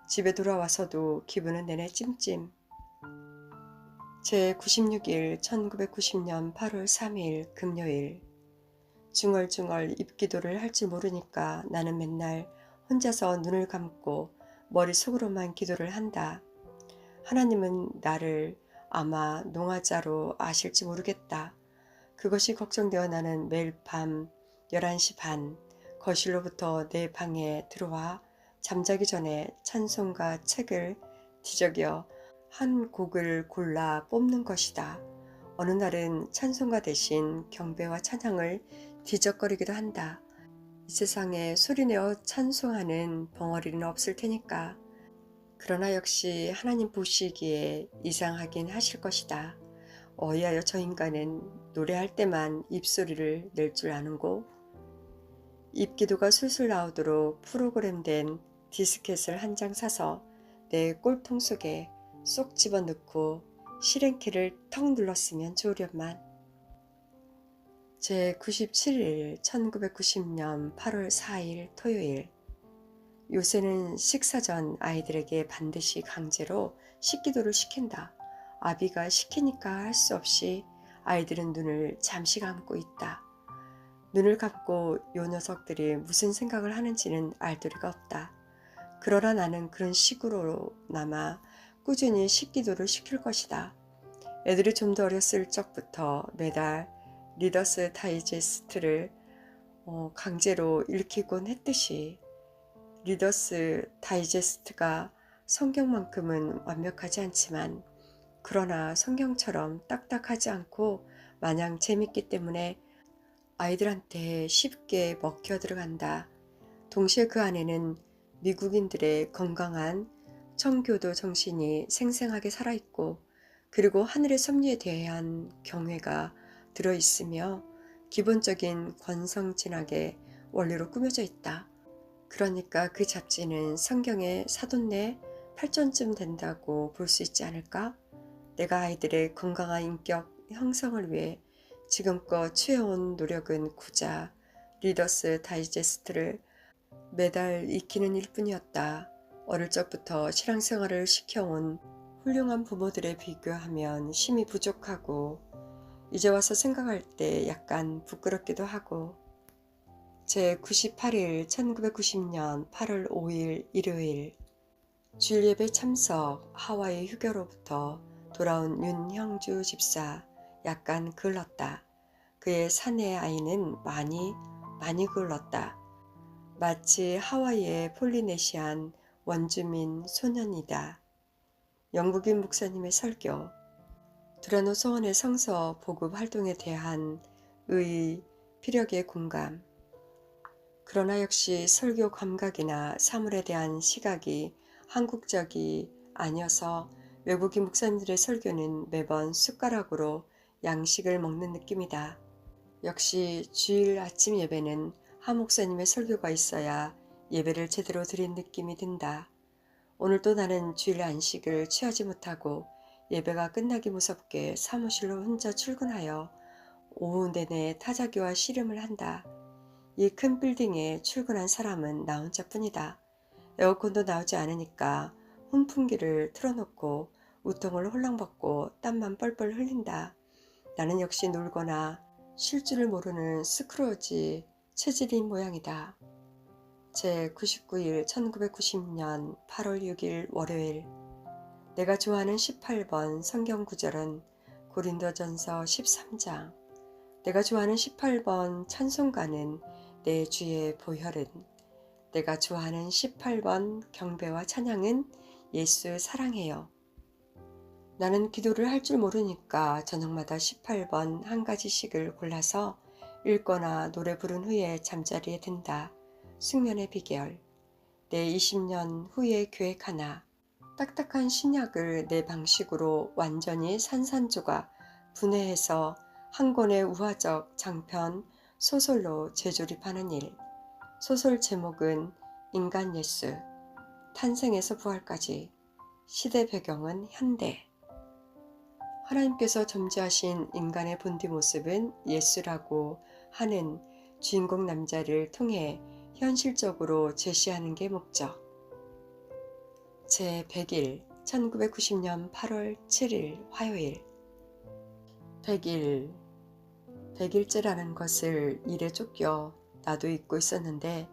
집에 돌아와서도 기분은 내내 찜찜. 제96일 1990년 8월 3일 금요일. 중얼중얼 입기도를 할 줄 모르니까 나는 맨날 혼자서 눈을 감고 머릿속으로만 기도를 한다. 하나님은 나를 아마 농화자로 아실지 모르겠다. 그것이 걱정되어 나는 매일 밤 11시 반 거실로부터 내 방에 들어와 잠자기 전에 찬송가 책을 뒤적여 한 곡을 골라 뽑는 것이다. 어느 날은 찬송가 대신 경배와 찬양을 뒤적거리기도 한다. 이 세상에 소리내어 찬송하는 벙어리는 없을 테니까. 그러나 역시 하나님 보시기에 이상하긴 하실 것이다. 어이하여 저 인간은 노래할 때만 입소리를 낼 줄 아는고. 입기도가 술술 나오도록 프로그램된 디스켓을 한 장 사서 내 꼴통 속에 쏙 집어넣고 실행키를 턱 눌렀으면 좋으련만. 제97일 1990년 8월 4일 토요일. 요새는 식사 전 아이들에게 반드시 강제로 식기도를 시킨다. 아비가 시키니까 할 수 없이 아이들은 눈을 잠시 감고 있다. 눈을 감고 요 녀석들이 무슨 생각을 하는지는 알 도리가 없다. 그러나 나는 그런 식으로나마 꾸준히 식기도를 시킬 것이다. 애들이 좀 더 어렸을 적부터 매달 리더스 다이제스트를 강제로 읽히곤 했듯이 리더스 다이제스트가 성경만큼은 완벽하지 않지만 그러나 성경처럼 딱딱하지 않고 마냥 재밌기 때문에 아이들한테 쉽게 먹혀 들어간다. 동시에 그 안에는 미국인들의 건강한 청교도 정신이 생생하게 살아있고 그리고 하늘의 섭리에 대한 경외가 들어있으며 기본적인 권성진학의 원리로 꾸며져 있다. 그러니까 그 잡지는 성경의 사돈내 8전쯤 된다고 볼 수 있지 않을까? 내가 아이들의 건강한 인격 형성을 위해 지금껏 취해온 노력은 고작 리더스 다이제스트를 매달 익히는 일뿐이었다. 어릴 적부터 신앙생활을 시켜온 훌륭한 부모들에 비교하면 힘이 부족하고 이제 와서 생각할 때 약간 부끄럽기도 하고. 제98일 1990년 8월 5일 일요일. 주일 예배 참석. 하와이 휴교로부터 돌아온 윤형주 집사. 약간 글렀다. 그의 사내 아이는 많이 글렀다. 마치 하와이의 폴리네시안 원주민 소년이다. 영국인 목사님의 설교. 두라노 소원의 성서 보급 활동에 대한 의 피력의 공감. 그러나 역시 설교 감각이나 사물에 대한 시각이 한국적이 아니어서 외국인 목사님들의 설교는 매번 숟가락으로 양식을 먹는 느낌이다. 역시 주일 아침 예배는 하 목사님의 설교가 있어야 예배를 제대로 드린 느낌이 든다. 오늘도 나는 주일 안식을 취하지 못하고 예배가 끝나기 무섭게 사무실로 혼자 출근하여 오후 내내 타자기와 씨름을 한다. 이 큰 빌딩에 출근한 사람은 나 혼자뿐이다. 에어컨도 나오지 않으니까 훈풍기를 틀어놓고 우통을 홀랑벗고 땀만 뻘뻘 흘린다. 나는 역시 놀거나 쉴 줄을 모르는 스크루지 체질인 모양이다. 제99일 1990년 8월 6일 월요일. 내가 좋아하는 18번 성경 구절은 고린도전서 13장. 내가 좋아하는 18번 찬송가는 내 주의 보혈은. 내가 좋아하는 18번 경배와 찬양은 예수 사랑해요. 나는 기도를 할 줄 모르니까 저녁마다 18번 한 가지씩을 골라서 읽거나 노래 부른 후에 잠자리에 든다. 숙면의 비결. 내 20년 후의 계획 하나. 딱딱한 신약을 내 방식으로 완전히 산산조각 분해해서 한 권의 우화적 장편 소설로 재조립하는 일. 소설 제목은 인간 예수, 탄생에서 부활까지. 시대 배경은 현대. 하나님께서 점지하신 인간의 본디 모습은 예수라고 하는 주인공 남자를 통해 현실적으로 제시하는 게 목적. 제100일 1990년 8월 7일 화요일. 100일, 100일째라는 것을 일에 쫓겨 나도 잊고 있었는데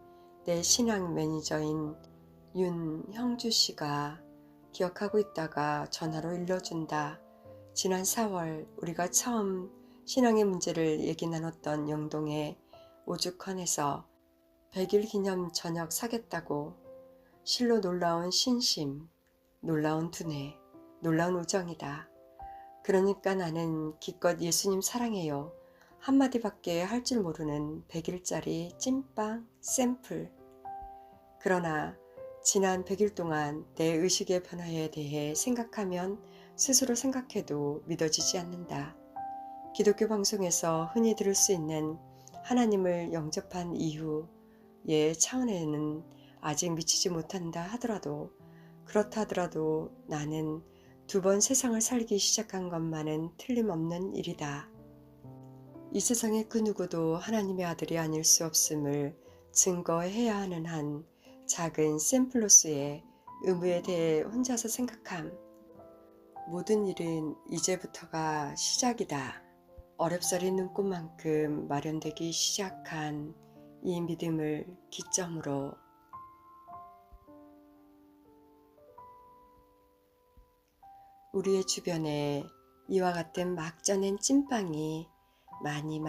내 신앙 매니저인 윤형주 씨가 기억하고 있다가 전화로 일러준다. 지난 4월 우리가 처음 신앙의 문제를 얘기 나눴던 영동의 오죽헌에서 100일 기념 저녁 사겠다고. 실로 놀라운 신심, 놀라운 두뇌, 놀라운 우정이다. 그러니까 나는 기껏 예수님 사랑해요 한마디밖에 할 줄 모르는 100일짜리 찐빵 샘플. 그러나 지난 100일 동안 내 의식의 변화에 대해 생각하면 스스로 생각해도 믿어지지 않는다. 기독교 방송에서 흔히 들을 수 있는 하나님을 영접한 이후의 차원에는 아직 미치지 못한다 하더라도, 그렇다 하더라도 나는 2번 세상을 살기 시작한 것만은 틀림없는 일이다. 이 세상의 그 누구도 하나님의 아들이 아닐 수 없음을 증거해야 하는 한 작은 샘플로서의 의무에 대해 혼자서 생각함. 모든 일은 이제부터가 시작이다. 어렵사리 눈꽃만큼 마련되기 시작한 이 믿음을 기점으로 우리의 주변에 이와 같은 막 쪄낸 찐빵이 많이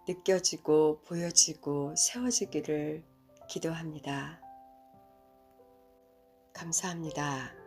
느껴지고 보여지고 세워지기를 기도합니다. 감사합니다.